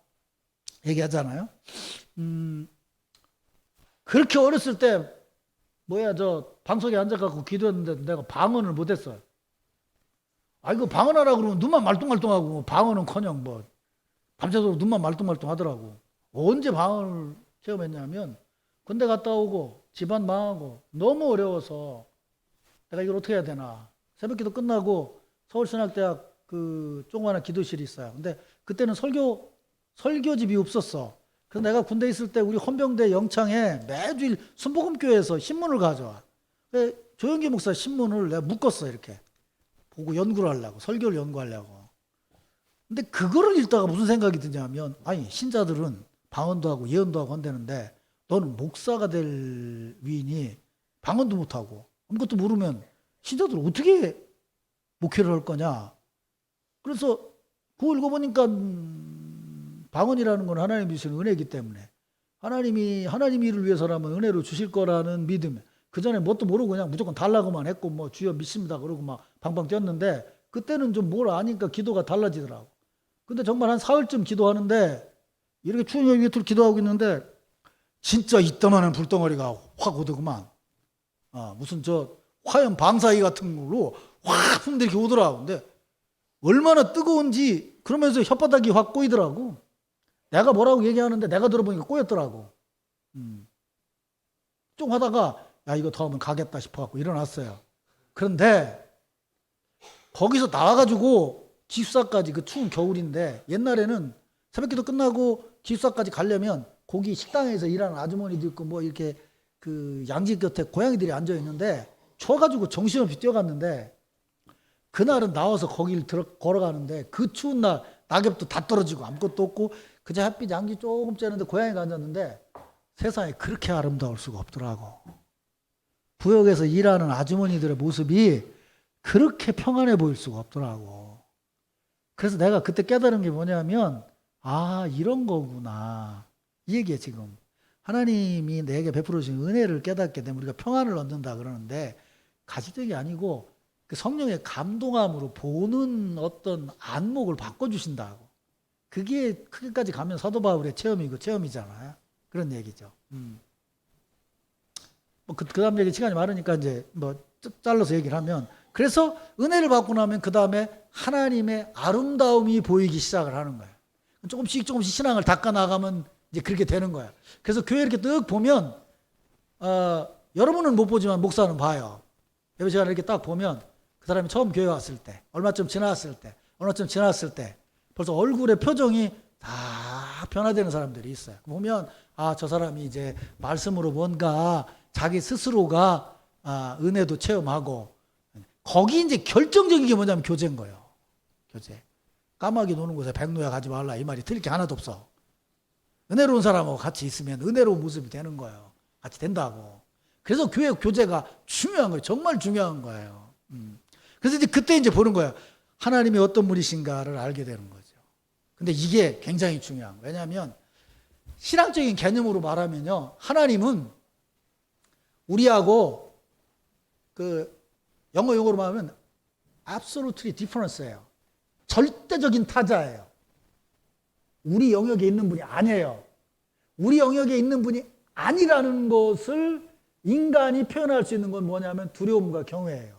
얘기하잖아요. 그렇게 어렸을 때 저 방석에 앉아갖고 기도했는데 내가 방언을 못했어요. 이거 방언하라 그러면 눈만 말똥말똥하고 방언은커녕 밤새도록 눈만 말똥말똥 하더라고. 언제 방언을 체험했냐면 군대 갔다 오고 집안 망하고 너무 어려워서 내가 이걸 어떻게 해야 되나. 새벽기도 끝나고 서울신학대학 그 조그마한 기도실이 있어요. 근데 그때는 설교집이 없었어. 그래서 내가 군대 있을 때 우리 헌병대 영창에 매주일 순복음교회에서 신문을 가져와. 조영기 목사 신문을 내가 묶었어 이렇게. 보고 연구를 하려고, 설교를 연구하려고. 근데 그거를 읽다가 무슨 생각이 드냐면, 신자들은 방언도 하고 예언도 하고 한다는데 너는 목사가 될 위인이 방언도 못하고 아무것도 모르면 신자들 어떻게 목회를 할 거냐. 그래서 그거 읽어보니까 방언이라는 건 하나님이 주시는 은혜이기 때문에 하나님이 하나님 일을 위해서라면 은혜로 주실 거라는 믿음. 그 전에 뭣도 모르고 그냥 무조건 달라고만 했고 주여 믿습니다 그러고 막 방방 뛰었는데 그때는 좀 뭘 아니까 기도가 달라지더라고. 근데 정말 한 사흘쯤 기도하는데 이렇게 추운 여기 밑으로 기도하고 있는데 진짜 이따만한 불덩어리가 확 오더구만. 무슨 화염 방사기 같은 걸로 확 이렇게 오더라고. 근데 얼마나 뜨거운지 그러면서 혓바닥이 확 꼬이더라고. 내가 뭐라고 얘기하는데 내가 들어보니까 꼬였더라고. 좀 하다가 이거 더 하면 가겠다 싶어갖고 일어났어요. 그런데 거기서 나와가지고 기숙사까지, 그 추운 겨울인데 옛날에는 새벽기도 끝나고 기숙사까지 가려면 거기 식당에서 일하는 아주머니도 있고 이렇게 그 양지 곁에 고양이들이 앉아 있는데 추워가지고 정신없이 뛰어갔는데 그날은 나와서 거기를 걸어가는데 그 추운 날 낙엽도 다 떨어지고 아무것도 없고 그저 햇빛 양기 조금 쬐는데 고양이가 앉았는데 세상에 그렇게 아름다울 수가 없더라고. 부엌에서 일하는 아주머니들의 모습이 그렇게 평안해 보일 수가 없더라고. 그래서 내가 그때 깨달은 게 뭐냐면 이런 거구나. 이 얘기야 지금. 하나님이 내게 베풀어 주신 은혜를 깨닫게 되면 우리가 평안을 얻는다 그러는데 가시적이 아니고 그 성령의 감동함으로 보는 어떤 안목을 바꿔주신다고. 그게 크게까지 가면 사도 바울의 체험이잖아요. 그런 얘기죠. 그 다음 얘기 시간이 많으니까 이제 잘라서 얘기를 하면 그래서 은혜를 받고 나면 그 다음에 하나님의 아름다움이 보이기 시작을 하는 거예요. 조금씩 신앙을 닦아 나가면 이제 그렇게 되는 거예요. 그래서 교회 이렇게 뜩 보면 여러분은 못 보지만 목사는 봐요. 여러분 제가 이렇게 딱 보면 그 사람이 처음 교회 왔을 때, 얼마쯤 지났을 때 벌써 얼굴의 표정이 다 변화되는 사람들이 있어요. 보면 저 사람이 이제 말씀으로 뭔가 자기 스스로가 은혜도 체험하고, 거기 이제 결정적인 게 뭐냐면 교제인 거예요. 교제. 까마귀 노는 곳에 백노야 가지 말라, 이 말이 틀릴 게 하나도 없어. 은혜로운 사람하고 같이 있으면 은혜로운 모습이 되는 거예요. 같이 된다고. 그래서 교회 교제가 중요한 거예요. 정말 중요한 거예요. 그래서 이제 그때 이제 보는 거예요. 하나님이 어떤 분이신가를 알게 되는 거죠. 근데 이게 굉장히 중요한 거예요. 왜냐하면 신앙적인 개념으로 말하면요, 하나님은 우리하고 영어 용어로 말하면 absolutely difference예요. 절대적인 타자예요. 우리 영역에 있는 분이 아니에요. 우리 영역에 있는 분이 아니라는 것을 인간이 표현할 수 있는 건 뭐냐면 두려움과 경외예요.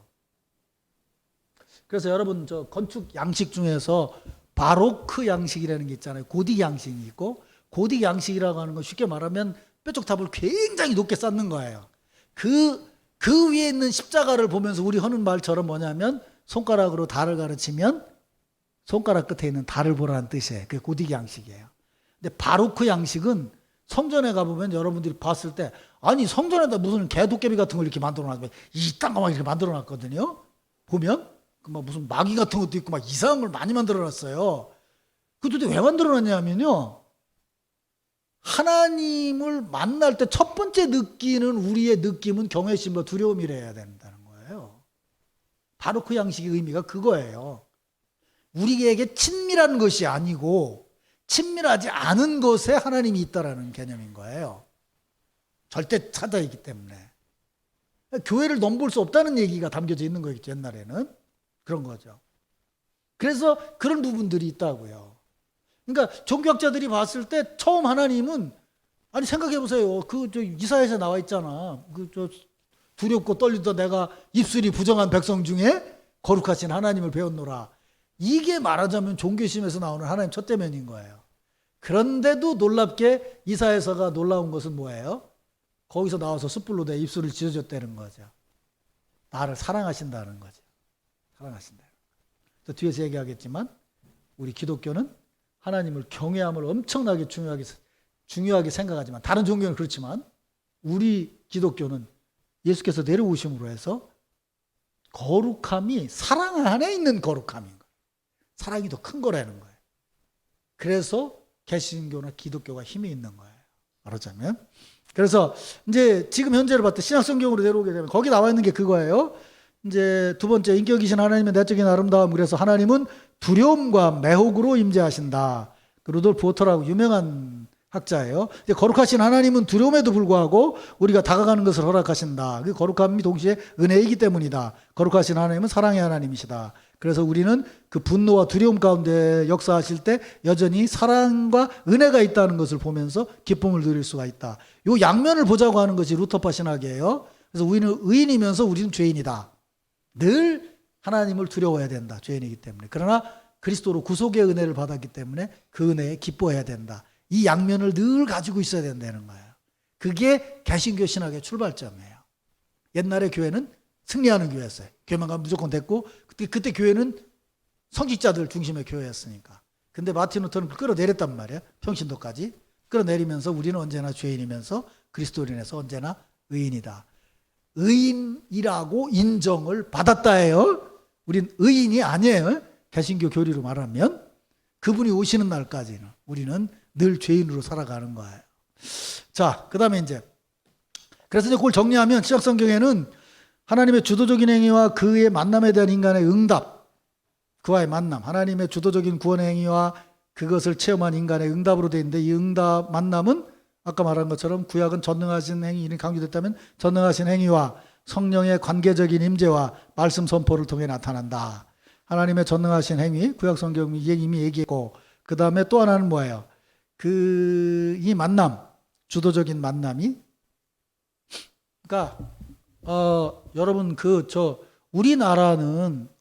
그래서 여러분 저 건축 양식 중에서 바로크 양식이라는 게 있잖아요. 고딕 양식이 있고, 고딕 양식이라고 하는 건 쉽게 말하면 뾰족탑을 굉장히 높게 쌓는 거예요. 그 위에 있는 십자가를 보면서 우리 하는 말처럼 뭐냐면 손가락으로 달을 가르치면 손가락 끝에 있는 달을 보라는 뜻이에요. 그게 고딕 양식이에요. 근데 바로크 양식은 성전에 가보면 여러분들이 봤을 때, 아니 성전에다 무슨 개도깨비 같은 걸 이렇게 만들어놨고 이딴 거 막 이렇게 만들어놨거든요. 보면 막 무슨 마귀 같은 것도 있고 막 이상한 걸 많이 만들어놨어요. 그 도대체 왜 만들어놨냐면요, 하나님을 만날 때 첫 번째 느끼는 우리의 느낌은 경외심과 두려움이래야 된다는 거예요. 바로크 양식의 의미가 그거예요. 우리에게 친밀한 것이 아니고 친밀하지 않은 것에 하나님이 있다라는 개념인 거예요. 절대 타자이기 때문에. 교회를 넘볼 수 없다는 얘기가 담겨져 있는 거겠죠, 옛날에는. 그런 거죠. 그래서 그런 부분들이 있다고요. 그러니까 종교학자들이 봤을 때 처음 하나님은, 아니 생각해 보세요. 이사야에서 나와 있잖아. 두렵고 떨리던 내가 입술이 부정한 백성 중에 거룩하신 하나님을 배웠노라. 이게 말하자면 종교심에서 나오는 하나님 첫 대면인 거예요. 그런데도 놀랍게 이사야서가 놀라운 것은 뭐예요? 거기서 나와서 숯불로 내 입술을 찢어줬다는 거죠. 나를 사랑하신다는 거죠. 사랑하신다. 또 뒤에서 얘기하겠지만 우리 기독교는 하나님을 경외함을 엄청나게 중요하게 생각하지만, 다른 종교는 그렇지만 우리 기독교는 예수께서 내려오심으로 해서 거룩함이 사랑 안에 있는 거룩함인 거예요. 사랑이 더 큰 거라는 거예요. 그래서 개신교나 기독교가 힘이 있는 거예요. 말하자면. 그래서 이제 지금 현재를 봤을 때 신약성경으로 내려오게 되면 거기 나와 있는 게 그거예요. 이제 두 번째, 인격이신 하나님의 내적인 아름다움. 그래서 하나님은 두려움과 매혹으로 임재하신다. 루돌프 오터라고 유명한 학자예요. 이제 거룩하신 하나님은 두려움에도 불구하고 우리가 다가가는 것을 허락하신다. 그 거룩함이 동시에 은혜이기 때문이다. 거룩하신 하나님은 사랑의 하나님이시다. 그래서 우리는 그 분노와 두려움 가운데 역사하실 때 여전히 사랑과 은혜가 있다는 것을 보면서 기쁨을 누릴 수가 있다. 이 양면을 보자고 하는 것이 루터파 신학이에요. 그래서 우리는 의인이면서 우리는 죄인이다. 늘 하나님을 두려워해야 된다. 죄인이기 때문에. 그러나 그리스도로 구속의 은혜를 받았기 때문에 그 은혜에 기뻐해야 된다. 이 양면을 늘 가지고 있어야 된다는 거예요. 그게 개신교 신학의 출발점이에요. 옛날에 교회는 승리하는 교회였어요. 교회만 가면 무조건 됐고, 그때 교회는 성직자들 중심의 교회였으니까. 근데 마틴 루터는 끌어내렸단 말이에요. 평신도까지. 끌어내리면서 우리는 언제나 죄인이면서 그리스도인에서 언제나 의인이다. 의인이라고 인정을 받았다예요. 우린 의인이 아니에요. 개신교 교리로 말하면. 그분이 오시는 날까지는 우리는 늘 죄인으로 살아가는 거예요. 자, 그 다음에 그래서 이제 그걸 정리하면 신약성경에는 하나님의 주도적인 행위와 그의 만남에 대한 인간의 응답, 그와의 만남, 하나님의 주도적인 구원의 행위와 그것을 체험한 인간의 응답으로 되어 있는데, 이 응답, 만남은 아까 말한 것처럼 구약은 전능하신 행위는 강조됐다면 전능하신 행위와 성령의 관계적인 임재와 말씀 선포를 통해 나타난다. 하나님의 전능하신 행위, 구약 성경이 이미 얘기했고, 그 다음에 또 하나는 뭐예요? 이 만남, 주도적인 만남이, 그러니까 여러분 우리나라는요.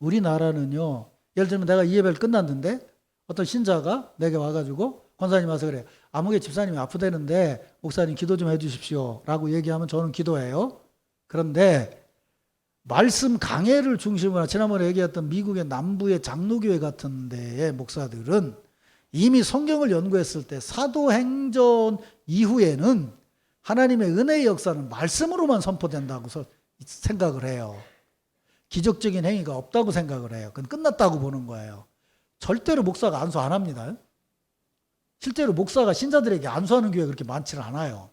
예를 들면 내가 이 예배를 끝났는데 어떤 신자가 내게 와가지고 권사님 와서 그래. 아무개 집사님이 아프다는데 목사님 기도 좀 해주십시오. 라고 얘기하면 저는 기도해요. 그런데 말씀 강해를 중심으로 지난번에 얘기했던 미국의 남부의 장로교회 같은 데의 목사들은 이미 성경을 연구했을 때 사도행전 이후에는 하나님의 은혜의 역사는 말씀으로만 선포된다고 생각을 해요. 기적적인 행위가 없다고 생각을 해요. 그건 끝났다고 보는 거예요. 절대로 목사가 안수 안 합니다. 실제로 목사가 신자들에게 안수하는 교회가 그렇게 많지는 않아요.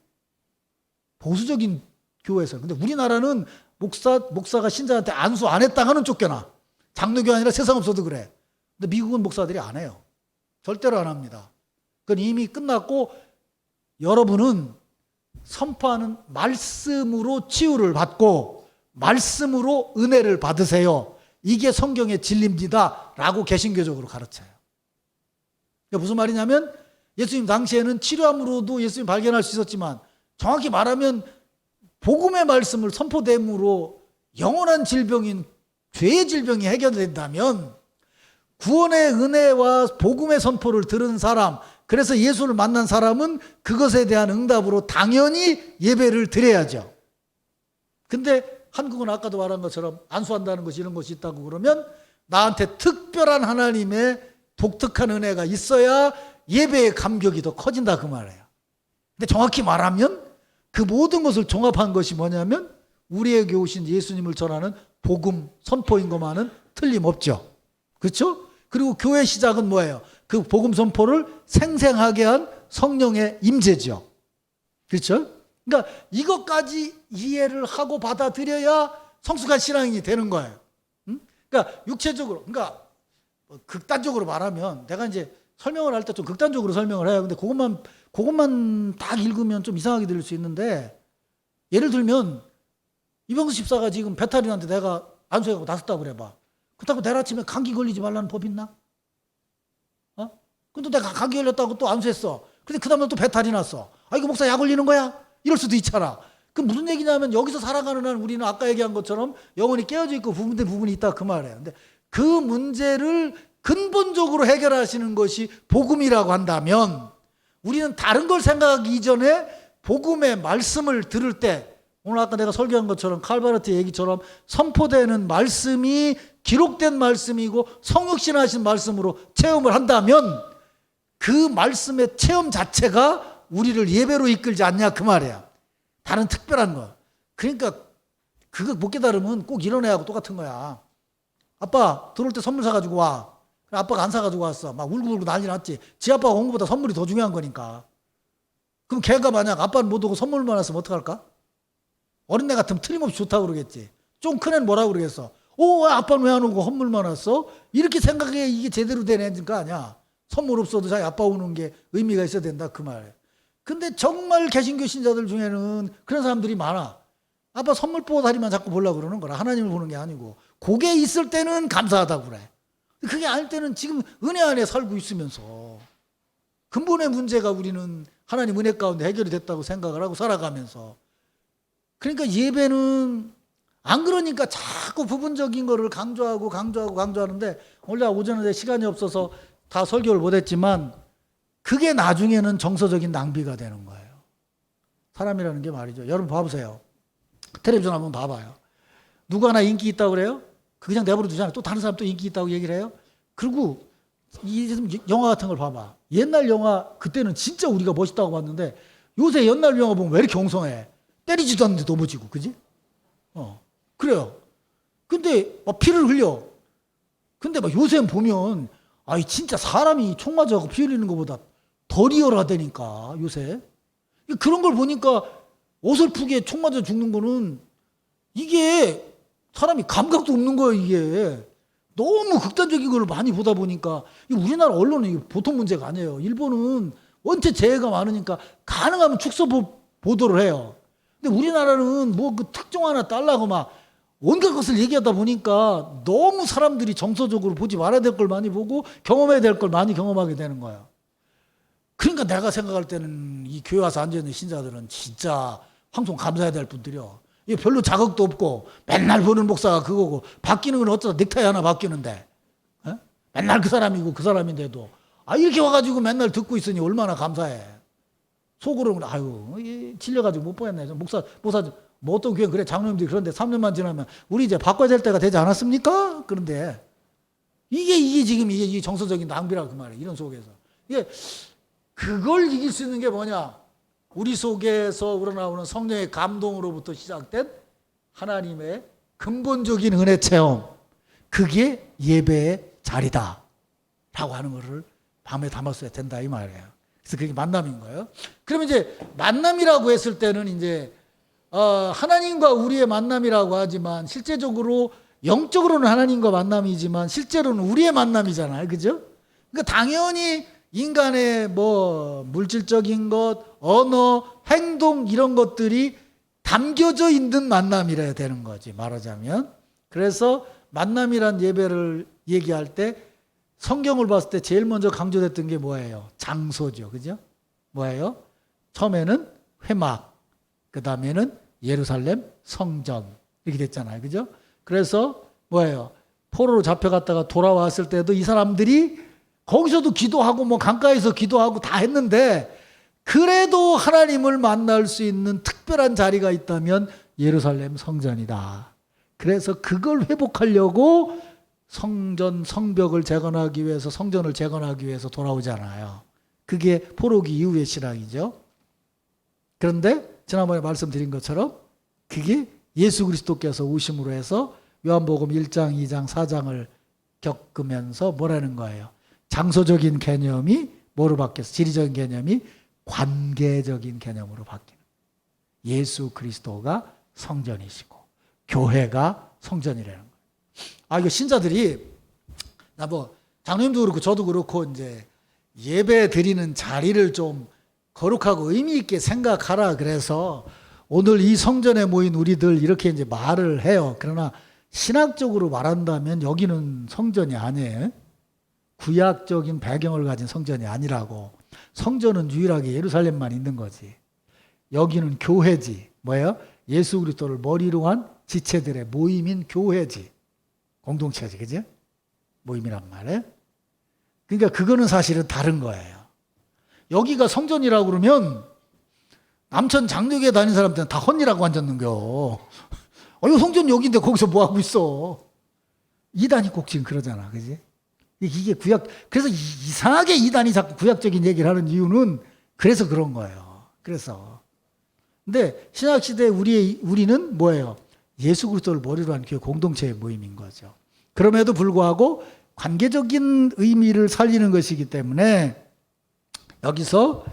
보수적인 교회에서. 근데 우리나라는 목사가 신자한테 안수 안 했다 하는 쫓겨나. 장로교 아니라 세상 없어도 그래. 근데 미국은 목사들이 안 해요. 절대로 안 합니다. 그건 이미 끝났고 여러분은 선포하는 말씀으로 치유를 받고 말씀으로 은혜를 받으세요. 이게 성경의 진리입니다. 라고 개신교적으로 가르쳐요. 그러니까 무슨 말이냐면 예수님 당시에는 치료함으로도 예수님 발견할 수 있었지만 정확히 말하면 복음의 말씀을 선포됨으로 영원한 질병인 죄의 질병이 해결된다면 구원의 은혜와 복음의 선포를 들은 사람, 그래서 예수를 만난 사람은 그것에 대한 응답으로 당연히 예배를 드려야죠. 근데 한국은 아까도 말한 것처럼 안수한다는 것이 이런 것이 있다고 그러면 나한테 특별한 하나님의 독특한 은혜가 있어야 예배의 감격이 더 커진다 그 말이에요. 근데 정확히 말하면 그 모든 것을 종합한 것이 뭐냐면 우리에게 오신 예수님을 전하는 복음 선포인 것만은 틀림없죠. 그렇죠? 그리고 교회 시작은 뭐예요? 그 복음 선포를 생생하게 한 성령의 임재죠. 그렇죠? 그러니까 이것까지 이해를 하고 받아들여야 성숙한 신앙인이 되는 거예요. 그러니까 육체적으로, 그러니까 극단적으로 말하면 내가 이제 설명을 할 때 좀 극단적으로 설명을 해요. 근데 그것만 딱 읽으면 좀 이상하게 들릴 수 있는데 예를 들면 이병수 집사가 지금 배탈이 났는데 내가 안수해갖고 나섰다고 그래봐. 그렇다고 내일 아침에 감기 걸리지 말라는 법 있나? 근데 내가 감기 걸렸다고 또 안수했어. 근데 그 다음에 또 배탈이 났어. 이거 목사 약 올리는 거야? 이럴 수도 있잖아. 그 무슨 얘기냐면 여기서 살아가는 한 우리는 아까 얘기한 것처럼 영혼이 깨어져 있고 부분된 부분이 있다 그 말이에요. 근데 그 문제를 근본적으로 해결하시는 것이 복음이라고 한다면 우리는 다른 걸 생각하기 이전에 복음의 말씀을 들을 때 오늘 아까 내가 설교한 것처럼 칼바르트 얘기처럼 선포되는 말씀이 기록된 말씀이고 성육신하신 말씀으로 체험을 한다면 그 말씀의 체험 자체가 우리를 예배로 이끌지 않냐 그 말이야. 다른 특별한 거. 그러니까 그거 못 깨달으면 꼭 이런 애하고 똑같은 거야. 아빠 들어올 때 선물 사가지고 와. 아빠가 안 사가지고 왔어. 막 울고불고 난리 났지. 지 아빠가 온 것보다 선물이 더 중요한 거니까. 그럼 걔가 만약 아빠는 못 오고 선물만 왔으면 어떡할까? 어린애 같으면 틀림없이 좋다고 그러겠지. 좀 큰 애는 뭐라고 그러겠어? 아빠는 왜 안 오고 선물만 왔어? 이렇게 생각해 이게 제대로 된 애니까 아니야. 선물 없어도 자기 아빠 오는 게 의미가 있어야 된다 그 말이에요. 근데 정말 개신교 신자들 중에는 그런 사람들이 많아. 아빠 선물 보다리만 자꾸 보려고 그러는 거라. 하나님을 보는 게 아니고. 그게 있을 때는 감사하다고 그래. 그게 아닐 때는 지금 은혜 안에 살고 있으면서 근본의 문제가 우리는 하나님 은혜 가운데 해결이 됐다고 생각을 하고 살아가면서 그러니까 예배는 안 그러니까 자꾸 부분적인 거를 강조하는데 원래 오전에 시간이 없어서 다 설교를 못했지만 그게 나중에는 정서적인 낭비가 되는 거예요. 사람이라는 게 말이죠. 여러분 봐보세요. 텔레비전 한번 봐봐요. 누구 하나 인기 있다고 그래요? 그냥 내버려 두잖아요. 또 다른 사람 또 인기 있다고 얘기를 해요. 그리고 이 영화 같은 걸 봐봐. 옛날 영화 그때는 진짜 우리가 멋있다고 봤는데 요새 옛날 영화 보면 왜 이렇게 엉성해? 때리지도 않는데 넘어지고, 그지? 그래요. 근데 막 피를 흘려. 근데 막 요새 보면 진짜 사람이 총 맞아갖고 피 흘리는 것보다 더 리얼하다니까 요새. 그런 걸 보니까 어설프게 총 맞아 죽는 거는 이게 사람이 감각도 없는 거예요, 이게. 너무 극단적인 걸 많이 보다 보니까 우리나라 언론은 이게 보통 문제가 아니에요. 일본은 원체 재해가 많으니까 가능하면 축소 보도를 해요. 근데 우리나라는 뭐 그 특종 하나 딸라고 막 온갖 것을 얘기하다 보니까 너무 사람들이 정서적으로 보지 말아야 될 걸 많이 보고 경험해야 될 걸 많이 경험하게 되는 거예요. 그러니까 내가 생각할 때는 이 교회 와서 앉아있는 신자들은 진짜 황송 감사해야 될 분들이요. 이게 별로 자극도 없고 맨날 보는 목사가 그거고 바뀌는 건 어쩌다 넥타이 하나 바뀌는데 어? 맨날 그 사람이고 그 사람인데도 이렇게 와가지고 맨날 듣고 있으니 얼마나 감사해. 속으로는 아유 질려가지고 못 보겠네. 목사 뭐 어떤 교회 그래 장로님들이 그런데 3년만 지나면 우리 이제 바꿔야 될 때가 되지 않았습니까? 그런데 이게 지금 이게 정서적인 낭비라고 그 말이에요. 이런 속에서 이게 그걸 이길 수 있는 게 뭐냐? 우리 속에서 우러나오는 성령의 감동으로부터 시작된 하나님의 근본적인 은혜 체험, 그게 예배의 자리다 라고 하는 것을 밤에 담았어야 된다 이 말이에요. 그래서 그게 만남인 거예요. 그러면 이제 만남이라고 했을 때는 이제 하나님과 우리의 만남이라고 하지만 실제적으로 영적으로는 하나님과 만남이지만 실제로는 우리의 만남이잖아요. 그죠? 그러니까 당연히 인간의 뭐 물질적인 것, 언어, 행동 이런 것들이 담겨져 있는 만남이라야 되는 거지 말하자면. 그래서 만남이란 예배를 얘기할 때 성경을 봤을 때 제일 먼저 강조됐던 게 뭐예요? 장소죠. 그죠? 뭐예요? 처음에는 회막, 그 다음에는 예루살렘 성전 이렇게 됐잖아요. 그죠? 그래서 뭐예요? 포로로 잡혀갔다가 돌아왔을 때도 이 사람들이 거기서도 기도하고 뭐 강가에서 기도하고 다 했는데 그래도 하나님을 만날 수 있는 특별한 자리가 있다면 예루살렘 성전이다. 그래서 그걸 회복하려고 성벽을 재건하기 위해서 성전을 재건하기 위해서 돌아오잖아요. 그게 포로기 이후의 신앙이죠. 그런데 지난번에 말씀드린 것처럼 그게 예수 그리스도께서 오심으로 해서 요한복음 1장, 2장, 4장을 겪으면서 뭐라는 거예요? 장소적인 개념이 뭐로 바뀌어서 지리적인 개념이 관계적인 개념으로 바뀌는 거예요. 예수 그리스도가 성전이시고 교회가 성전이라는 거예요. 이거 신자들이 장로님도 그렇고 저도 그렇고 이제 예배 드리는 자리를 좀 거룩하고 의미 있게 생각하라 그래서 오늘 이 성전에 모인 우리들 이렇게 이제 말을 해요. 그러나 신학적으로 말한다면 여기는 성전이 아니에요. 구약적인 배경을 가진 성전이 아니라고. 성전은 유일하게 예루살렘만 있는 거지. 여기는 교회지. 뭐예요? 예수 그리스도를 머리로 한 지체들의 모임인 교회지. 공동체지. 그죠? 모임이란 말이에요. 그러니까 그거는 사실은 다른 거예요. 여기가 성전이라고 그러면 남천 장로교회 다니는 사람들은 다 헌이라고 앉았는겨. 이거 성전 여기인데 거기서 뭐 하고 있어? 이단이 꼭 지금 그러잖아. 그지? 이게 그래서 이상하게 이단이 자꾸 구약적인 얘기를 하는 이유는 그래서 그런 거예요. 근데 신약시대에 우리는 뭐예요? 예수 그리스도를 머리로 한 교회 공동체의 모임인 거죠. 그럼에도 불구하고 관계적인 의미를 살리는 것이기 때문에 여기서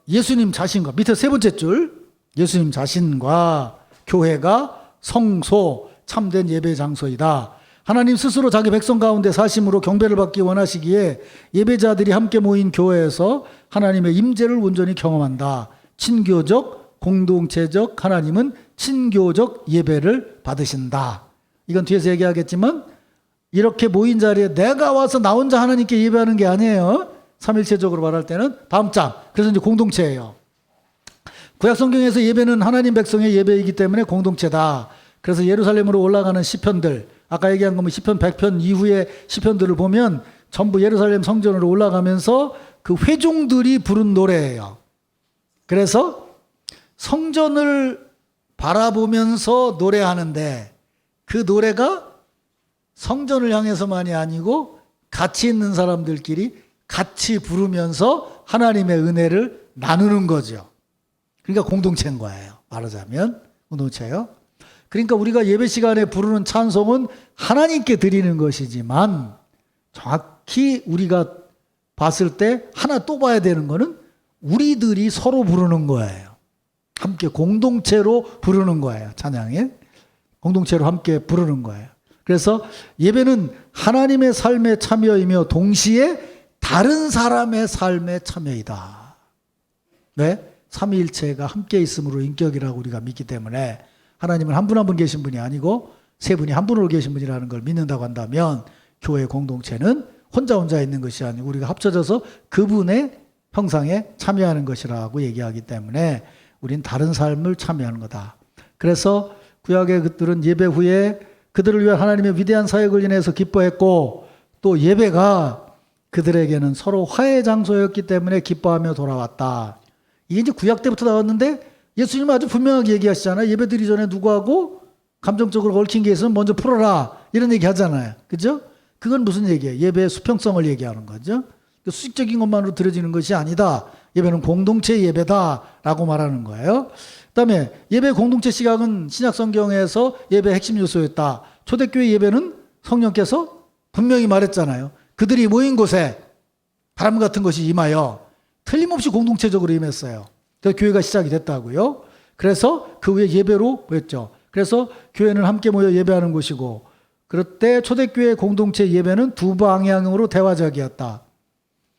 예수님 자신과 밑에 세 번째 줄 예수님 자신과 교회가 성소 참된 예배 장소이다. 하나님 스스로 자기 백성 가운데 사심으로 경배를 받기 원하시기에 예배자들이 함께 모인 교회에서 하나님의 임재를 온전히 경험한다. 친교적, 공동체적 하나님은 친교적 예배를 받으신다. 이건 뒤에서 얘기하겠지만 이렇게 모인 자리에 내가 와서 나 혼자 하나님께 예배하는 게 아니에요. 삼일체적으로 말할 때는 다음 장. 그래서 이제 공동체예요. 구약 성경에서 예배는 하나님 백성의 예배이기 때문에 공동체다. 그래서 예루살렘으로 올라가는 시편들, 아까 얘기한 거면 시편 100편 이후의 시편들을 보면 전부 예루살렘 성전으로 올라가면서 그 회중들이 부른 노래예요. 그래서 성전을 바라보면서 노래하는데 그 노래가 성전을 향해서만이 아니고 같이 있는 사람들끼리 같이 부르면서 하나님의 은혜를 나누는 거죠. 그러니까 공동체인 거예요. 말하자면 공동체예요. 그러니까 우리가 예배 시간에 부르는 찬송은 하나님께 드리는 것이지만 정확히 우리가 봤을 때 하나 또 봐야 되는 거는 우리들이 서로 부르는 거예요. 함께 공동체로 부르는 거예요. 찬양에 공동체로 함께 부르는 거예요. 그래서 예배는 하나님의 삶의 참여이며 동시에 다른 사람의 삶의 참여이다. 왜? 삼위일체가 함께 있음으로 인격이라고 우리가 믿기 때문에 하나님은 한 분 한 분 계신 분이 아니고 세 분이 한 분으로 계신 분이라는 걸 믿는다고 한다면 교회 공동체는 혼자 있는 것이 아니고 우리가 합쳐져서 그분의 형상에 참여하는 것이라고 얘기하기 때문에 우린 다른 삶을 참여하는 거다. 그래서 구약의 그들은 예배 후에 그들을 위한 하나님의 위대한 사역을 인해서 기뻐했고, 또 예배가 그들에게는 서로 화해 장소였기 때문에 기뻐하며 돌아왔다. 이게 이제 구약 때부터 나왔는데 예수님은 아주 분명하게 얘기하시잖아요. 예배 드리기 전에 누구하고 감정적으로 얽힌 게 있으면 먼저 풀어라, 이런 얘기 하잖아요. 그죠? 그건 무슨 얘기예요? 예배의 수평성을 얘기하는 거죠. 수직적인 것만으로 드려지는 것이 아니다. 예배는 공동체 예배다라고 말하는 거예요. 그다음에 예배 공동체 시각은 신약 성경에서 예배의 핵심 요소였다. 초대교회 예배는 성령께서 분명히 말했잖아요. 그들이 모인 곳에 바람 같은 것이 임하여 틀림없이 공동체적으로 임했어요. 그래서 교회가 시작이 됐다고요. 그래서 그 후에 예배로 뭐였죠? 그래서 교회는 함께 모여 예배하는 곳이고, 그럴 때 초대교회 공동체 예배는 두 방향으로 대화적이었다.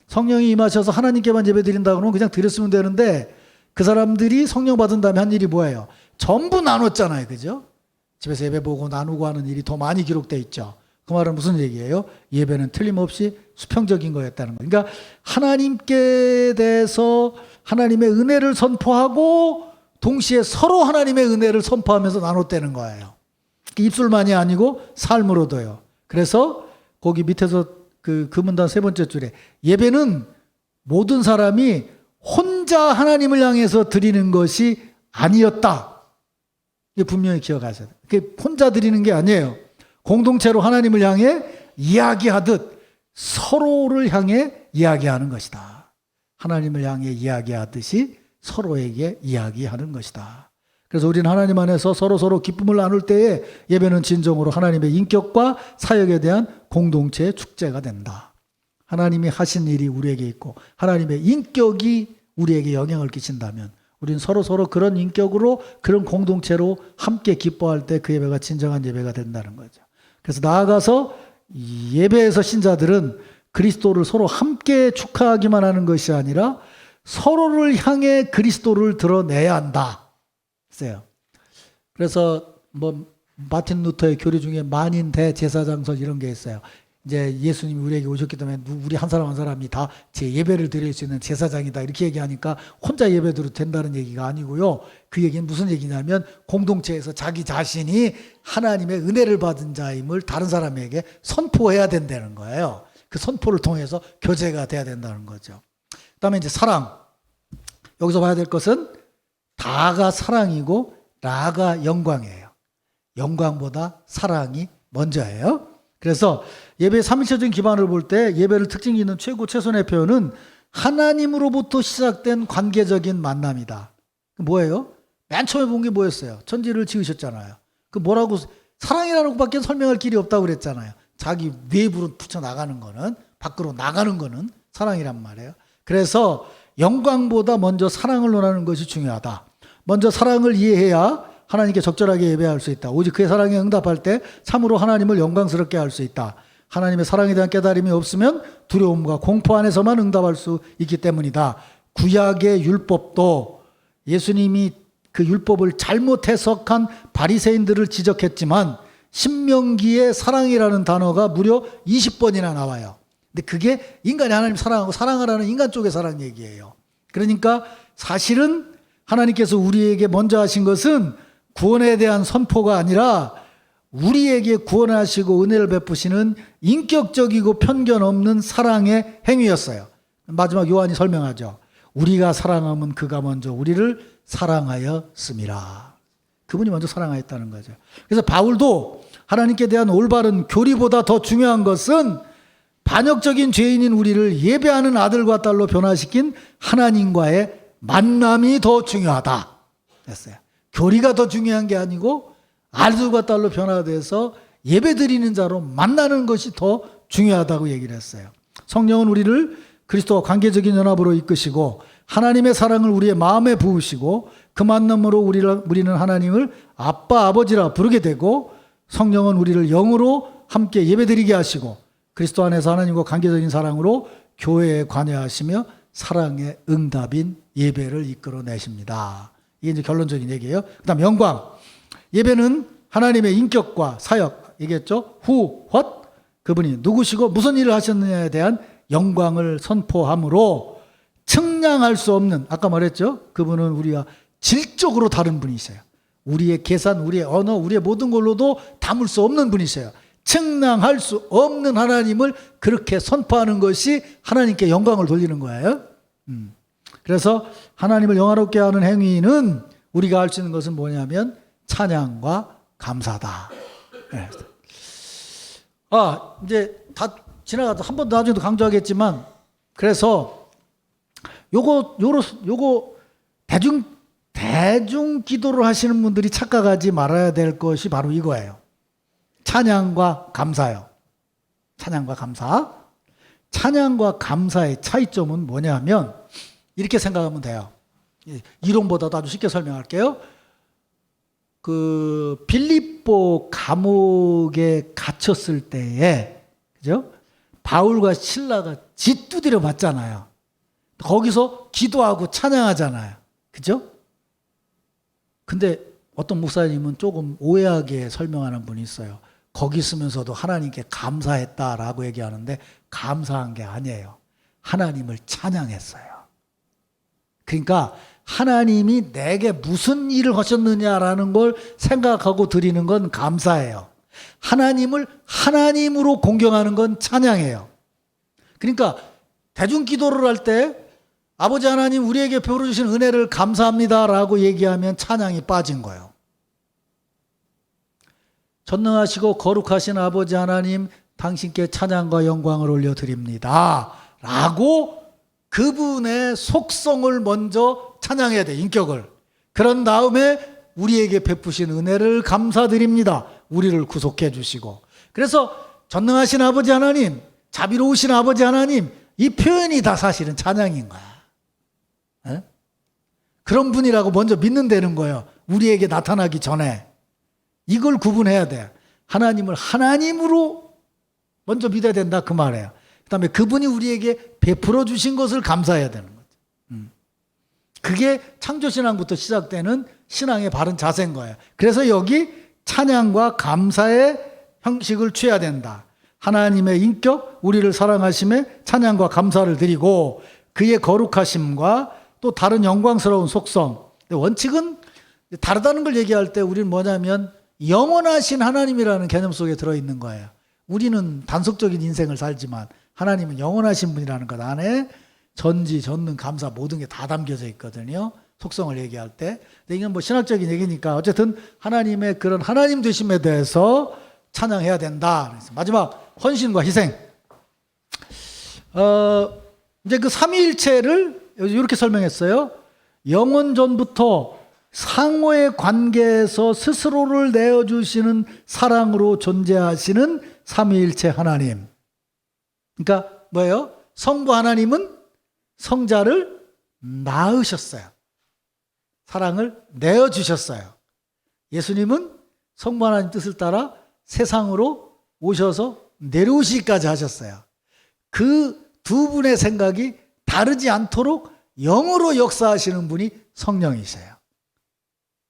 성령이 임하셔서 하나님께만 예배 드린다 그러면 그냥 드렸으면 되는데, 그 사람들이 성령 받은 다음에 한 일이 뭐예요? 전부 나눴잖아요. 그죠? 집에서 예배 보고 나누고 하는 일이 더 많이 기록되어 있죠. 그 말은 무슨 얘기예요? 예배는 틀림없이 수평적인 거였다는 거예요. 그러니까 하나님께 대해서 하나님의 은혜를 선포하고 동시에 서로 하나님의 은혜를 선포하면서 나눴다는 거예요. 입술만이 아니고 삶으로도요. 그래서 거기 밑에서 그 문단 세 번째 줄에 예배는 모든 사람이 혼자 하나님을 향해서 드리는 것이 아니었다. 이게 분명히 기억하셔야 돼요. 그게 혼자 드리는 게 아니에요. 공동체로 하나님을 향해 이야기하듯 서로를 향해 이야기하는 것이다. 하나님을 향해 이야기하듯이 서로에게 이야기하는 것이다. 그래서 우리는 하나님 안에서 서로 기쁨을 나눌 때에 예배는 진정으로 하나님의 인격과 사역에 대한 공동체의 축제가 된다. 하나님이 하신 일이 우리에게 있고 하나님의 인격이 우리에게 영향을 끼친다면 우리는 서로 그런 인격으로 그런 공동체로 함께 기뻐할 때 그 예배가 진정한 예배가 된다는 거죠. 그래서 나아가서 예배에서 신자들은 그리스도를 서로 함께 축하하기만 하는 것이 아니라 서로를 향해 그리스도를 드러내야 한다. 그래서 마틴 루터의 교리 중에 만인 대제사장설 이런 게 있어요. 이제 예수님이 우리에게 오셨기 때문에 우리 한 사람 한 사람이 다 제 예배를 드릴 수 있는 제사장이다, 이렇게 얘기하니까 혼자 예배 드려도 된다는 얘기가 아니고요. 그 얘기는 무슨 얘기냐면 공동체에서 자기 자신이 하나님의 은혜를 받은 자임을 다른 사람에게 선포해야 된다는 거예요. 그 선포를 통해서 교제가 돼야 된다는 거죠. 그다음에 이제 사랑. 여기서 봐야 될 것은 다가 사랑이고 나가 영광이에요. 영광보다 사랑이 먼저예요. 그래서 예배의 삼위일체적인 기반을 볼 때 예배를 특징이 있는 최선의 표현은 하나님으로부터 시작된 관계적인 만남이다. 뭐예요? 맨 처음에 본 게 뭐였어요? 천지를 지으셨잖아요. 그 뭐라고 사랑이라는 것밖에 설명할 길이 없다고 그랬잖아요. 자기 외부로 붙여나가는 거는, 밖으로 나가는 거는 사랑이란 말이에요. 그래서 영광보다 먼저 사랑을 논하는 것이 중요하다. 먼저 사랑을 이해해야 하나님께 적절하게 예배할 수 있다. 오직 그의 사랑에 응답할 때 참으로 하나님을 영광스럽게 할 수 있다. 하나님의 사랑에 대한 깨달음이 없으면 두려움과 공포 안에서만 응답할 수 있기 때문이다. 구약의 율법도 예수님이 그 율법을 잘못 해석한 바리새인들을 지적했지만 신명기에 사랑이라는 단어가 무려 20번이나 나와요. 근데 그게 인간이 하나님 사랑하고 사랑하라는 인간 쪽의 사랑 얘기예요. 그러니까 사실은 하나님께서 우리에게 먼저 하신 것은 구원에 대한 선포가 아니라 우리에게 구원하시고 은혜를 베푸시는 인격적이고 편견 없는 사랑의 행위였어요. 마지막 요한이 설명하죠. 우리가 사랑하면 그가 먼저 우리를 사랑하였음이라. 그분이 먼저 사랑하였다는 거죠. 그래서 바울도 하나님께 대한 올바른 교리보다 더 중요한 것은 반역적인 죄인인 우리를 예배하는 아들과 딸로 변화시킨 하나님과의 만남이 더 중요하다 했어요. 교리가 더 중요한 게 아니고 아들과 딸로 변화돼서 예배드리는 자로 만나는 것이 더 중요하다고 얘기를 했어요. 성령은 우리를 그리스도와 관계적인 연합으로 이끄시고 하나님의 사랑을 우리의 마음에 부으시고 그 만남으로 우리는 하나님을 아빠 아버지라 부르게 되고 성령은 우리를 영으로 함께 예배드리게 하시고 그리스도 안에서 하나님과 관계적인 사랑으로 교회에 관여하시며 사랑의 응답인 예배를 이끌어내십니다. 이게 이제 결론적인 얘기예요. 그 다음 영광. 예배는 하나님의 인격과 사역, 얘기했죠? who, what? 그분이 누구시고 무슨 일을 하셨느냐에 대한 영광을 선포함으로 측량할 수 없는, 아까 말했죠? 그분은 우리가 질적으로 다른 분이세요. 우리의 계산, 우리의 언어, 우리의 모든 걸로도 담을 수 없는 분이세요. 측량할 수 없는 하나님을 그렇게 선포하는 것이 하나님께 영광을 돌리는 거예요. 그래서 하나님을 영화롭게 하는 행위는 우리가 할 수 있는 것은 뭐냐면 찬양과 감사다. 네. 이제 다 지나가도 한 번 나중에도 강조하겠지만, 그래서 요거 대중 기도를 하시는 분들이 착각하지 말아야 될 것이 바로 이거예요. 찬양과 감사요. 찬양과 감사. 찬양과 감사의 차이점은 뭐냐면 이렇게 생각하면 돼요. 이론보다도 아주 쉽게 설명할게요. 그 빌립보 감옥에 갇혔을 때에, 그죠? 바울과 실라가 짓두드려 맞잖아요. 거기서 기도하고 찬양하잖아요. 그죠? 근데 어떤 목사님은 조금 오해하게 설명하는 분이 있어요. 거기 있으면서도 하나님께 감사했다라고 얘기하는데 감사한 게 아니에요. 하나님을 찬양했어요. 그러니까 하나님이 내게 무슨 일을 하셨느냐라는 걸 생각하고 드리는 건 감사예요. 하나님을 하나님으로 공경하는 건 찬양이에요. 그러니까 대중 기도를 할 때 아버지 하나님 우리에게 베풀어 주신 은혜를 감사합니다라고 얘기하면 찬양이 빠진 거예요. 전능하시고 거룩하신 아버지 하나님 당신께 찬양과 영광을 올려드립니다 라고 그분의 속성을 먼저 찬양해야 돼. 인격을. 그런 다음에 우리에게 베푸신 은혜를 감사드립니다. 우리를 구속해 주시고. 그래서 전능하신 아버지 하나님, 자비로우신 아버지 하나님, 이 표현이 다 사실은 찬양인 거야. 에? 그런 분이라고 먼저 믿는다는 거예요. 우리에게 나타나기 전에. 이걸 구분해야 돼. 하나님을 하나님으로 먼저 믿어야 된다 그 말이에요. 그 다음에 그분이 우리에게 베풀어 주신 것을 감사해야 되는 거죠. 그게 창조신앙부터 시작되는 신앙의 바른 자세인 거예요. 그래서 여기 찬양과 감사의 형식을 취해야 된다. 하나님의 인격, 우리를 사랑하심에 찬양과 감사를 드리고 그의 거룩하심과 또 다른 영광스러운 속성. 원칙은 다르다는 걸 얘기할 때 우리는 뭐냐면 영원하신 하나님이라는 개념 속에 들어있는 거예요. 우리는 단속적인 인생을 살지만 하나님은 영원하신 분이라는 것 안에 전지, 전능, 감사 모든 게 다 담겨져 있거든요. 속성을 얘기할 때. 근데 이건 뭐 신학적인 얘기니까 어쨌든 하나님의 그런 하나님 되심에 대해서 찬양해야 된다. 그래서 마지막 헌신과 희생. 이제 그 삼위일체를 이렇게 설명했어요. 영원 전부터 상호의 관계에서 스스로를 내어주시는 사랑으로 존재하시는 삼위일체 하나님. 그러니까 뭐예요? 성부 하나님은 성자를 낳으셨어요. 사랑을 내어주셨어요. 예수님은 성부 하나님 뜻을 따라 세상으로 오셔서 내려오시기까지 하셨어요. 그 두 분의 생각이 다르지 않도록 영으로 역사하시는 분이 성령이세요.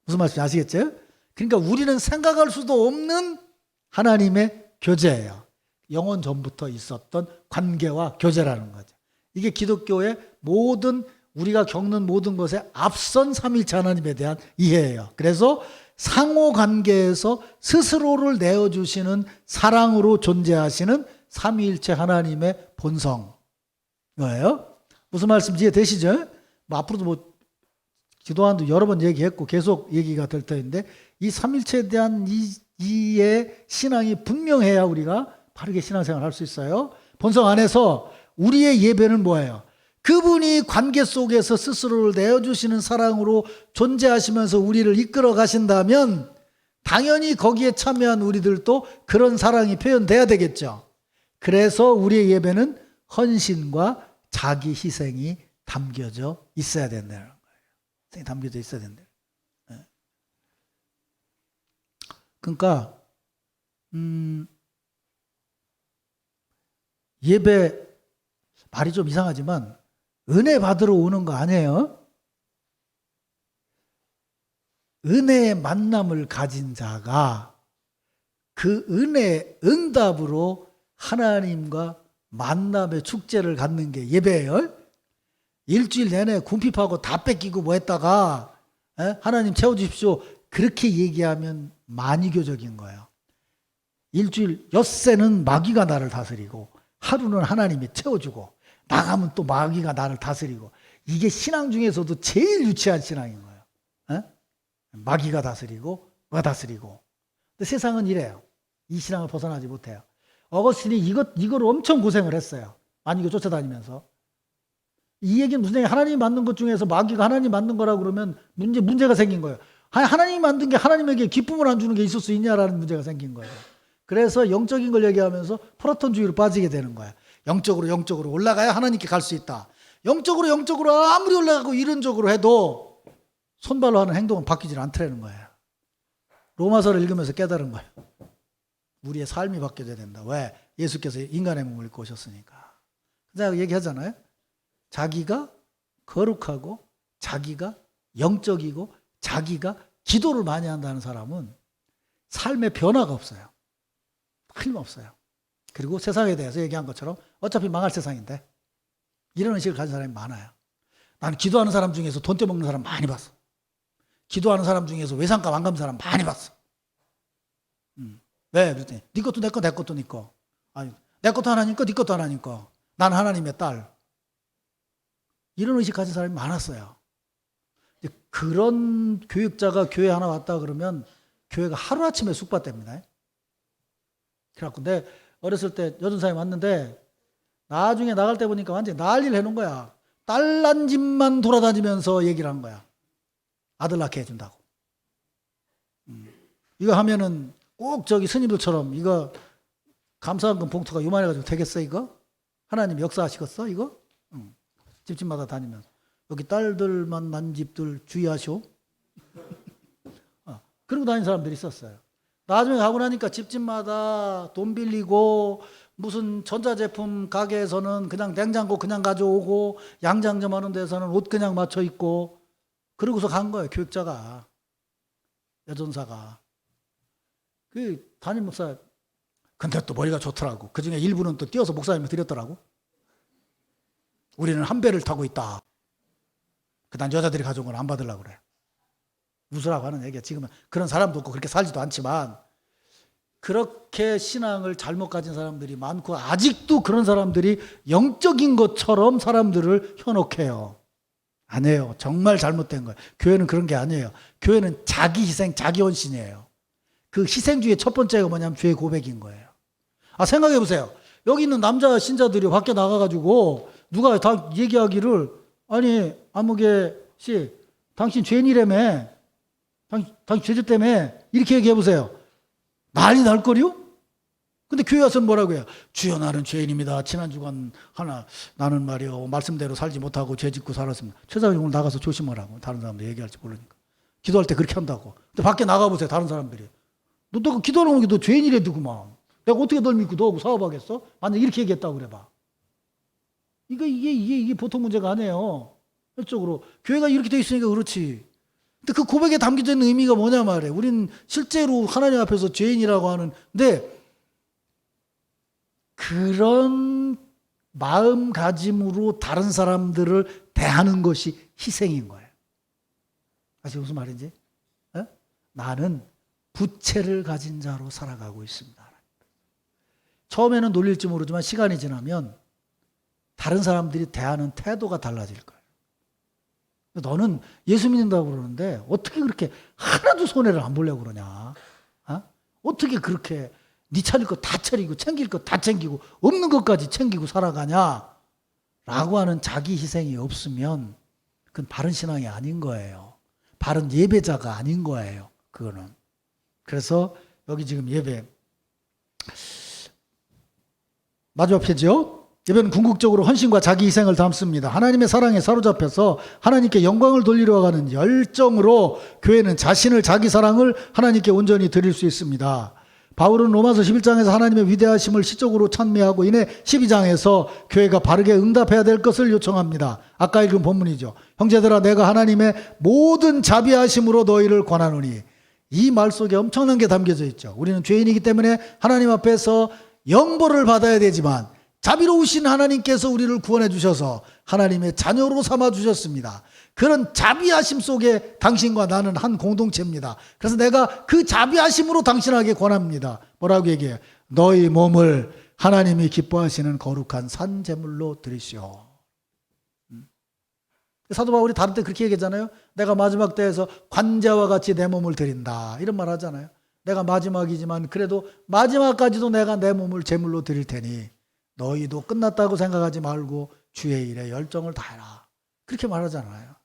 무슨 말씀인지 아시겠죠? 그러니까 우리는 생각할 수도 없는 하나님의 교제예요. 영원 전부터 있었던 관계와 교제라는 거죠. 이게 기독교의 모든 우리가 겪는 모든 것에 앞선 삼위일체 하나님에 대한 이해예요. 그래서 상호관계에서 스스로를 내어주시는 사랑으로 존재하시는 삼위일체 하나님의 본성. 이거예요. 무슨 말씀인지 이해되시죠? 뭐 앞으로도 뭐 기도한도 여러 번 얘기했고 계속 얘기가 될 터인데 이 삼위일체에 대한 이의 신앙이 분명해야 우리가 바르게 신앙생활을 할 수 있어요. 본성 안에서 우리의 예배는 뭐예요? 그분이 관계 속에서 스스로를 내어주시는 사랑으로 존재하시면서 우리를 이끌어 가신다면 당연히 거기에 참여한 우리들도 그런 사랑이 표현돼야 되겠죠. 그래서 우리의 예배는 헌신과 자기 희생이 담겨져 있어야 된다는 거예요. 담겨져 있어야 된다. 그러니까 예배 말이 좀 이상하지만 은혜 받으러 오는 거 아니에요? 은혜의 만남을 가진 자가 그 은혜의 응답으로 하나님과 만남의 축제를 갖는 게 예배예요. 일주일 내내 궁핍하고 다 뺏기고 뭐 했다가 하나님 채워주십시오. 그렇게 얘기하면 만이교적인 거예요. 일주일 엿새는 마귀가 나를 다스리고 하루는 하나님이 채워주고 나가면 또 마귀가 나를 다스리고, 이게 신앙 중에서도 제일 유치한 신앙인 거예요. 마귀가 다스리고 가 다스리고. 근데 세상은 이래요. 이 신앙을 벗어나지 못해요. 어거스틴이 이걸 엄청 고생을 했어요. 만이교 쫓아다니면서. 이 얘기는 무슨 얘기야? 하나님이 만든 것 중에서 마귀가 하나님 만든 거라고 그러면 문제가 생긴 거예요. 하나님이 만든 게 하나님에게 기쁨을 안 주는 게 있을 수 있냐라는 문제가 생긴 거예요. 그래서 영적인 걸 얘기하면서 플라톤주의로 빠지게 되는 거야. 영적으로 올라가야 하나님께 갈 수 있다. 영적으로 아무리 올라가고 이론적으로 해도 손발로 하는 행동은 바뀌질 않더라는 거예요. 로마서를 읽으면서 깨달은 거예요. 우리의 삶이 바뀌어야 된다. 왜? 예수께서 인간의 몸을 입고 오셨으니까. 제가 얘기하잖아요. 자기가 거룩하고 자기가 영적이고 자기가 기도를 많이 한다는 사람은 삶의 변화가 없어요. 틀림없어요. 그리고 세상에 대해서 얘기한 것처럼 어차피 망할 세상인데 이런 의식을 가진 사람이 많아요. 나는 기도하는 사람 중에서 돈 떼먹는 사람 많이 봤어. 기도하는 사람 중에서 외상값 안 갚는 사람 많이 봤어. 왜? 그랬더니 네 것도 내 거, 내 것도 네 거. 아니, 내 것도 하나님 거, 네 것도 하나님 거. 난 하나님의 딸. 이런 의식 가진 사람이 많았어요. 그런 교육자가 교회 하나 왔다 그러면 교회가 하루아침에 쑥밭됩니다. 그래갖고 내 어렸을 때 여전사에 왔는데 나중에 나갈 때 보니까 완전히 난리를 해놓은 거야. 딸난 집만 돌아다니면서 얘기를 한 거야. 아들 낳게 해준다고. 이거 하면은 꼭 저기 스님들처럼 이거 감사한금 봉투가 요만해가지고 되겠어 이거? 하나님 역사하시겠어 이거? 집집마다 다니면서 여기 딸들만 난 집들 주의하시오. 그러고 다니는 사람들이 있었어요. 나중에 가고 나니까 집집마다 돈 빌리고 무슨 전자제품 가게에서는 그냥 냉장고 그냥 가져오고 양장점 하는 데서는 옷 그냥 맞춰 입고 그러고서 간 거예요. 교육자가, 여전사가. 그 담임 목사 근데 또 머리가 좋더라고. 그중에 일부는 또 띄어서 목사님을 드렸더라고. 우리는 한 배를 타고 있다. 난 여자들이 가져온 건 안 받으려고 그래. 웃으라고 하는 얘기야. 지금은 그런 사람도 없고 그렇게 살지도 않지만 그렇게 신앙을 잘못 가진 사람들이 많고 아직도 그런 사람들이 영적인 것처럼 사람들을 현혹해요. 아니에요. 정말 잘못된 거예요. 교회는 그런 게 아니에요. 교회는 자기 희생, 자기 헌신이에요. 그 희생주의 첫 번째가 뭐냐면 죄의 고백인 거예요. 생각해 보세요. 여기 있는 남자 신자들이 밖에 나가가지고 누가 다 얘기하기를 아니 아무개 씨 당신 죄인이라며 당신 죄질 때문에 이렇게 얘기해 보세요. 난리 날 거리요? 근데 교회 와서는 뭐라고 해요? 주여 나는 죄인입니다. 지난 주간 하나 나는 말이요 말씀대로 살지 못하고 죄 짓고 살았습니다. 최사님 오늘 나가서 조심하라고. 다른 사람들 얘기할지 모르니까. 기도할 때 그렇게 한다고. 근데 밖에 나가보세요. 다른 사람들이. 너 기도하는 게 너 죄인이래더구만. 내가 어떻게 널 믿고 너하고 사업하겠어? 만약 이렇게 얘기했다고 그래봐. 이게 보통 문제가 아니에요. 실적으로 교회가 이렇게 돼 있으니까 그렇지. 근데 그 고백에 담겨져 있는 의미가 뭐냐 말이에요. 우린 실제로 하나님 앞에서 죄인이라고 하는데 그런 마음가짐으로 다른 사람들을 대하는 것이 희생인 거예요. 아시죠? 무슨 말인지? 나는 부채를 가진 자로 살아가고 있습니다. 처음에는 놀릴지 모르지만 시간이 지나면 다른 사람들이 대하는 태도가 달라질 거예요. 너는 예수 믿는다고 그러는데 어떻게 그렇게 하나도 손해를 안 보려고 그러냐? 어떻게 그렇게 네 차릴 거 다 차리고 챙길 거 다 챙기고 없는 것까지 챙기고 살아가냐? 라고 하는 자기 희생이 없으면 그건 바른 신앙이 아닌 거예요. 바른 예배자가 아닌 거예요. 그거는. 그래서 여기 지금 예배 마지막 페이지요. 예배는 궁극적으로 헌신과 자기 희생을 담습니다. 하나님의 사랑에 사로잡혀서 하나님께 영광을 돌리려 가는 열정으로 교회는 자신을, 자기 사랑을 하나님께 온전히 드릴 수 있습니다. 바울은 로마서 11장에서 하나님의 위대하심을 시적으로 찬미하고 이내 12장에서 교회가 바르게 응답해야 될 것을 요청합니다. 아까 읽은 본문이죠. 형제들아 내가 하나님의 모든 자비하심으로 너희를 권하노니. 이 말 속에 엄청난 게 담겨져 있죠. 우리는 죄인이기 때문에 하나님 앞에서 영벌을 받아야 되지만 자비로우신 하나님께서 우리를 구원해 주셔서 하나님의 자녀로 삼아 주셨습니다. 그런 자비하심 속에 당신과 나는 한 공동체입니다. 그래서 내가 그 자비하심으로 당신에게 권합니다. 뭐라고 얘기해요? 너희 몸을 하나님이 기뻐하시는 거룩한 산 제물로 드리시오. 사도 바울이 다른 때 그렇게 얘기하잖아요. 내가 마지막 때에서 관자와 같이 내 몸을 드린다. 이런 말 하잖아요. 내가 마지막이지만 그래도 마지막까지도 내가 내 몸을 제물로 드릴 테니 너희도 끝났다고 생각하지 말고 주의 일에 열정을 다해라. 그렇게 말하잖아요.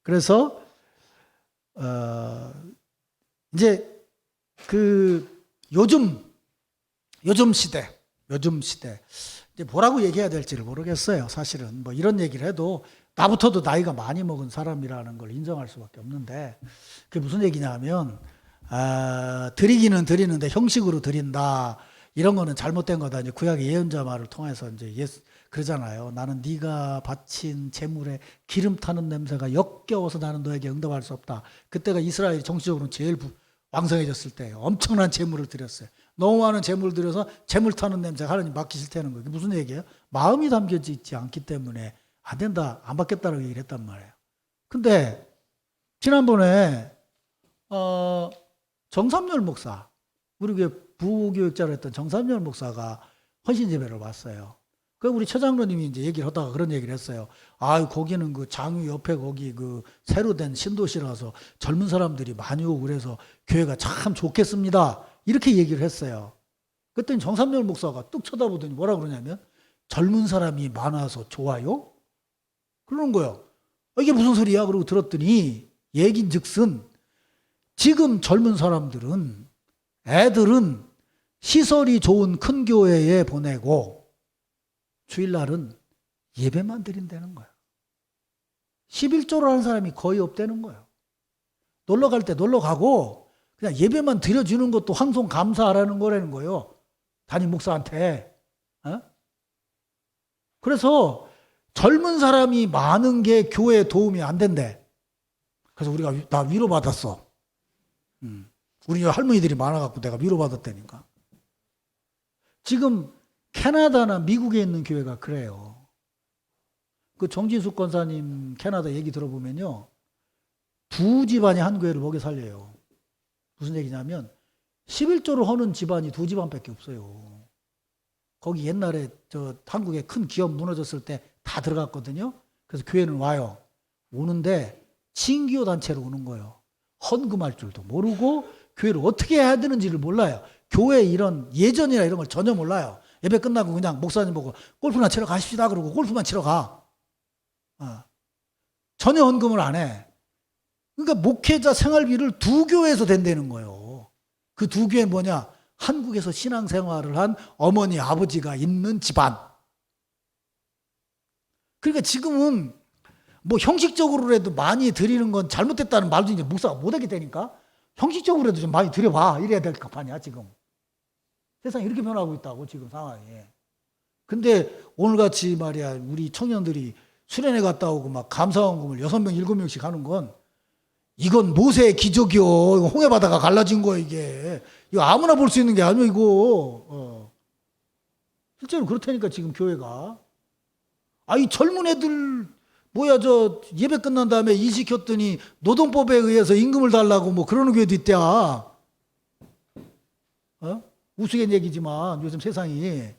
그래서 이제 그 요즘 시대 이제 뭐라고 얘기해야 될지를 모르겠어요. 사실은 뭐 이런 얘기를 해도 나부터도 나이가 많이 먹은 사람이라는 걸 인정할 수밖에 없는데 그게 무슨 얘기냐면 드리기는 드리는데 형식으로 드린다. 이런 거는 잘못된 거다. 이제 구약의 예언자 말을 통해서 이제 그러잖아요. 나는 네가 바친 제물에 기름 타는 냄새가 역겨워서 나는 너에게 응답할 수 없다. 그때가 이스라엘이 정치적으로 제일 왕성해졌을 때예요. 엄청난 제물을 드렸어요. 너무 많은 제물을 드려서 제물 타는 냄새가 하나님 맡기 싫다는 거예요. 그게 무슨 얘기예요? 마음이 담겨져 있지 않기 때문에 안 된다, 안 받겠다라고 얘기를 했단 말이에요. 근데 지난번에 정삼열 목사, 우리 교회 부교육자로 했던 정삼열 목사가 헌신 예배를 왔어요. 그 우리 처장로님이 이제 얘기를 하다가 그런 얘기를 했어요. 거기는 그 장유 옆에 거기 그 새로 된 신도시라서 젊은 사람들이 많이 오고 그래서 교회가 참 좋겠습니다. 이렇게 얘기를 했어요. 그랬더니 정삼열 목사가 뚝 쳐다보더니 뭐라 그러냐면 젊은 사람이 많아서 좋아요? 그러는 거예요. 이게 무슨 소리야? 그러고 들었더니 얘긴즉슨 지금 젊은 사람들은 애들은 시설이 좋은 큰 교회에 보내고 주일날은 예배만 드린다는 거예요. 11조를 하는 사람이 거의 없다는 거예요. 놀러 갈 때 놀러 가고 그냥 예배만 드려주는 것도 황송 감사하라는 거라는 거예요. 담임 목사한테. 그래서 젊은 사람이 많은 게 교회에 도움이 안 된대. 그래서 우리가 나 위로받았어. 우리 할머니들이 많아갖고 내가 위로받았다니까. 지금 캐나다나 미국에 있는 교회가 그래요. 그 정진숙 권사님 캐나다 얘기 들어보면요. 두 집안이 한 교회를 먹여 살려요. 무슨 얘기냐면 11조를 하는 집안이 두 집안밖에 없어요. 거기 옛날에 저 한국에 큰 기업 무너졌을 때 다 들어갔거든요. 그래서 교회는 와요. 오는데 친기호 단체로 오는 거예요. 헌금할 줄도 모르고 교회를 어떻게 해야 되는지를 몰라요. 교회 이런 예전이나 이런 걸 전혀 몰라요. 예배 끝나고 그냥 목사님 보고 골프나 치러 가십시다 그러고 골프만 치러 가. 전혀 헌금을 안 해. 그러니까 목회자 생활비를 두 교회에서 댄다는 거예요. 그 두 교회는 뭐냐? 한국에서 신앙생활을 한 어머니 아버지가 있는 집안. 그러니까 지금은 뭐 형식적으로라도 많이 드리는 건 잘못됐다는 말도 이제 목사가 못하게 되니까 형식적으로라도 좀 많이 드려봐. 이래야 될 거 아니야 지금. 세상이 이렇게 변하고 있다고 지금 상황이. 근데 오늘같이 말이야 우리 청년들이 수련회 갔다 오고 막 감사원금을 6명 7명씩 하는 건 이건 모세의 기적이요. 이거 홍해바다가 갈라진 거야 이게. 이거 아무나 볼 수 있는 게 아니야 이거. 실제로 그렇다니까 지금 교회가. 이 젊은 애들 뭐야 저 예배 끝난 다음에 일 시켰더니 노동법에 의해서 임금을 달라고 뭐 그러는 교회도 있대야. 우스갯 얘기지만 요즘 세상이.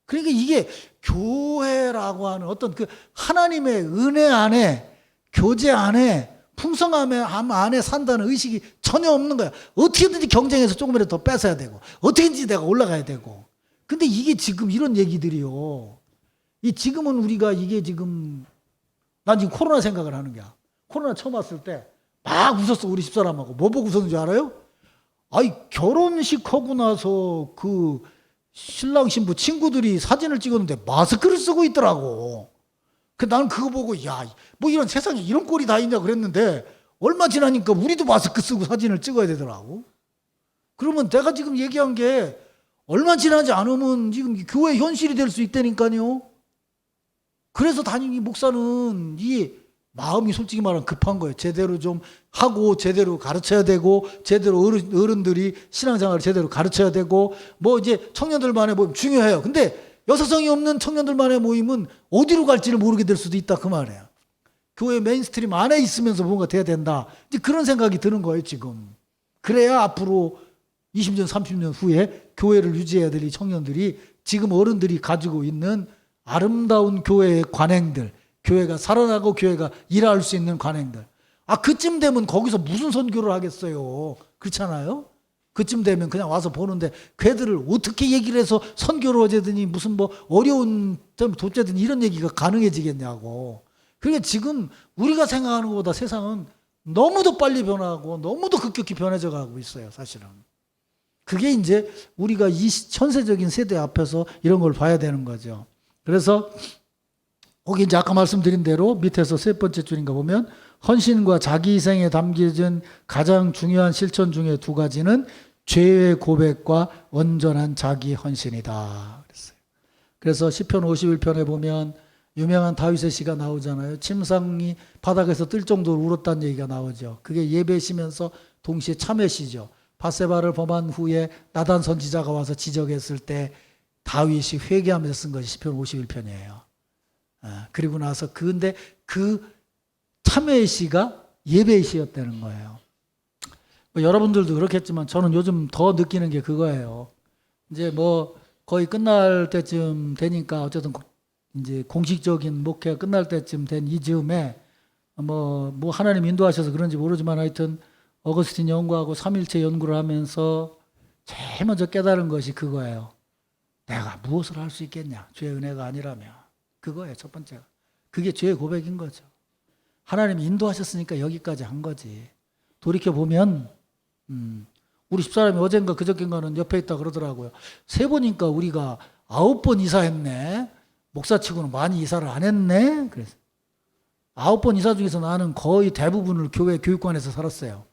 그러니까 이게 교회라고 하는 어떤 그 하나님의 은혜 안에 교제 안에 풍성함 안에 산다는 의식이 전혀 없는 거야. 어떻게든지 경쟁해서 조금이라도 더 뺏어야 되고 어떻게든지 내가 올라가야 되고. 근데 이게 지금 이런 얘기들이요. 지금은 우리가 이게 지금 난 지금 코로나 생각을 하는 거야. 코로나 처음 왔을 때 막 웃었어 우리 집사람하고. 뭐 보고 웃었는 줄 알아요? 결혼식 하고 나서 그 신랑 신부 친구들이 사진을 찍었는데 마스크를 쓰고 있더라고. 나는 그거 보고 뭐 이런 세상에 이런 꼴이 다 있냐 그랬는데 얼마 지나니까 우리도 마스크 쓰고 사진을 찍어야 되더라고. 그러면 내가 지금 얘기한 게 얼마 지나지 않으면 지금 교회 현실이 될 수 있다니까요. 그래서 담임 목사는 이 마음이 솔직히 말하면 급한 거예요. 제대로 좀 하고 제대로 가르쳐야 되고 제대로 어른들이 신앙생활을 제대로 가르쳐야 되고 뭐 이제 청년들만의 모임 중요해요. 근데 여사성이 없는 청년들만의 모임은 어디로 갈지를 모르게 될 수도 있다 그 말이에요. 교회 메인스트림 안에 있으면서 뭔가 돼야 된다. 이제 그런 생각이 드는 거예요, 지금. 그래야 앞으로 20년, 30년 후에 교회를 유지해야 될 이 청년들이 지금 어른들이 가지고 있는 아름다운 교회의 관행들, 교회가 살아나고 교회가 일할 수 있는 관행들. 그쯤 되면 거기서 무슨 선교를 하겠어요? 그렇잖아요? 그쯤 되면 그냥 와서 보는데 걔들을 어떻게 얘기를 해서 선교를 어제더니 무슨 뭐 어려운 도제든 이런 얘기가 가능해지겠냐고. 그러니까 지금 우리가 생각하는 것보다 세상은 너무도 빨리 변하고 너무도 급격히 변해져 가고 있어요, 사실은. 그게 이제 우리가 이 현세적인 세대 앞에서 이런 걸 봐야 되는 거죠. 그래서 거기 이제 아까 말씀드린 대로 밑에서 세 번째 줄인가 보면 헌신과 자기 희생에 담겨진 가장 중요한 실천 중에 두 가지는 죄의 고백과 온전한 자기 헌신이다. 그랬어요. 그래서 시편 51편에 보면 유명한 다윗의 시가 나오잖아요. 침상이 바닥에서 뜰 정도로 울었다는 얘기가 나오죠. 그게 예배시면서 동시에 참회시죠. 바세바를 범한 후에 나단 선지자가 와서 지적했을 때 다윗이 회개하면서 쓴 것이 시편 51편이에요. 그리고 나서 근데 그 참회의 시가 예배의 시였다는 거예요. 뭐 여러분들도 그렇겠지만 저는 요즘 더 느끼는 게 그거예요. 이제 뭐 거의 끝날 때쯤 되니까 어쨌든 이제 공식적인 목회가 끝날 때쯤 된 이 즈음에 뭐 하나님 인도하셔서 그런지 모르지만 하여튼 어거스틴 연구하고 삼일체 연구를 하면서 제일 먼저 깨달은 것이 그거예요. 내가 무엇을 할 수 있겠냐? 주의 은혜가 아니라면. 그거예요, 첫 번째가. 그게 죄의 고백인 거죠. 하나님이 인도하셨으니까 여기까지 한 거지. 돌이켜보면 우리 집사람이 어젠가 그저께인가는 옆에 있다 그러더라고요. 세보니까 우리가 9번 이사했네. 목사치고는 많이 이사를 안 했네. 그래서 9번 이사 중에서 나는 거의 대부분을 교회 교육관에서 살았어요.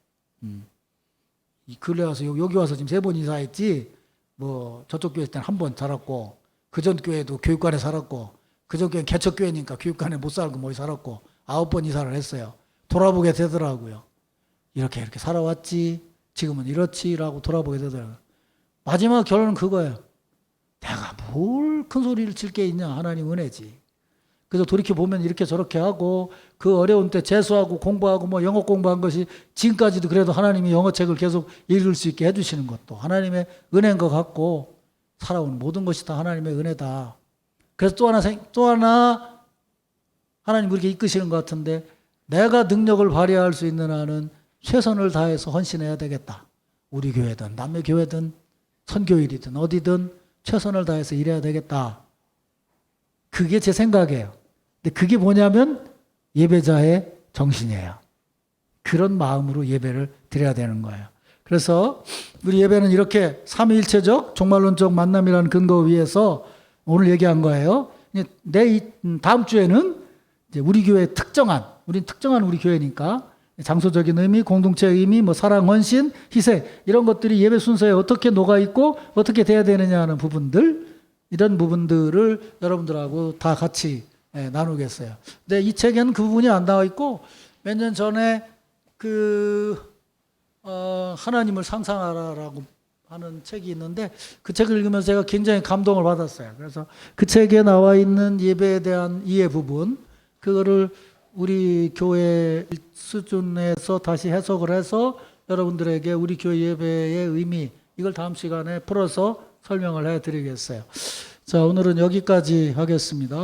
근래 와서 여기 와서 지금 3번 이사했지. 뭐 저쪽 교회 때는 한 번 살았고 그전 교회도 교육관에 살았고 그전 교회는 개척교회니까 교육관에 못 살고 뭐 살았고 9번 이사를 했어요. 돌아보게 되더라고요. 이렇게 살아왔지. 지금은 이렇지라고 돌아보게 되더라고요. 마지막 결론은 그거예요. 내가 뭘 큰 소리를 칠 게 있냐. 하나님 은혜지. 그래서 돌이켜보면 이렇게 저렇게 하고 그 어려운 때 재수하고 공부하고 뭐 영어 공부한 것이 지금까지도 그래도 하나님이 영어책을 계속 읽을 수 있게 해주시는 것도 하나님의 은혜인 것 같고 살아온 모든 것이 다 하나님의 은혜다. 그래서 또 하나 하나님 그렇게 이끄시는 것 같은데 내가 능력을 발휘할 수 있는 한은 최선을 다해서 헌신해야 되겠다. 우리 교회든 남의 교회든 선교일이든 어디든 최선을 다해서 일해야 되겠다. 그게 제 생각이에요. 근데 그게 뭐냐면 예배자의 정신이에요. 그런 마음으로 예배를 드려야 되는 거예요. 그래서 우리 예배는 이렇게 삼위일체적 종말론적 만남이라는 근거 위에서 오늘 얘기한 거예요. 다음 주에는 이제 우리 교회의 우린 특정한 우리 교회니까 장소적인 의미, 공동체의 의미, 뭐 사랑, 헌신, 희생 이런 것들이 예배 순서에 어떻게 녹아 있고 어떻게 돼야 되느냐 하는 부분들 이런 부분들을 여러분들하고 다 같이 나누겠어요. 근데 이 책에는 그 부분이 안 나와 있고 몇 년 전에 하나님을 상상하라라고 하는 책이 있는데 그 책을 읽으면서 제가 굉장히 감동을 받았어요. 그래서 그 책에 나와 있는 예배에 대한 이해 부분 그거를 우리 교회 수준에서 다시 해석을 해서 여러분들에게 우리 교회 예배의 의미 이걸 다음 시간에 풀어서 설명을 해드리겠어요. 자, 오늘은 여기까지 하겠습니다.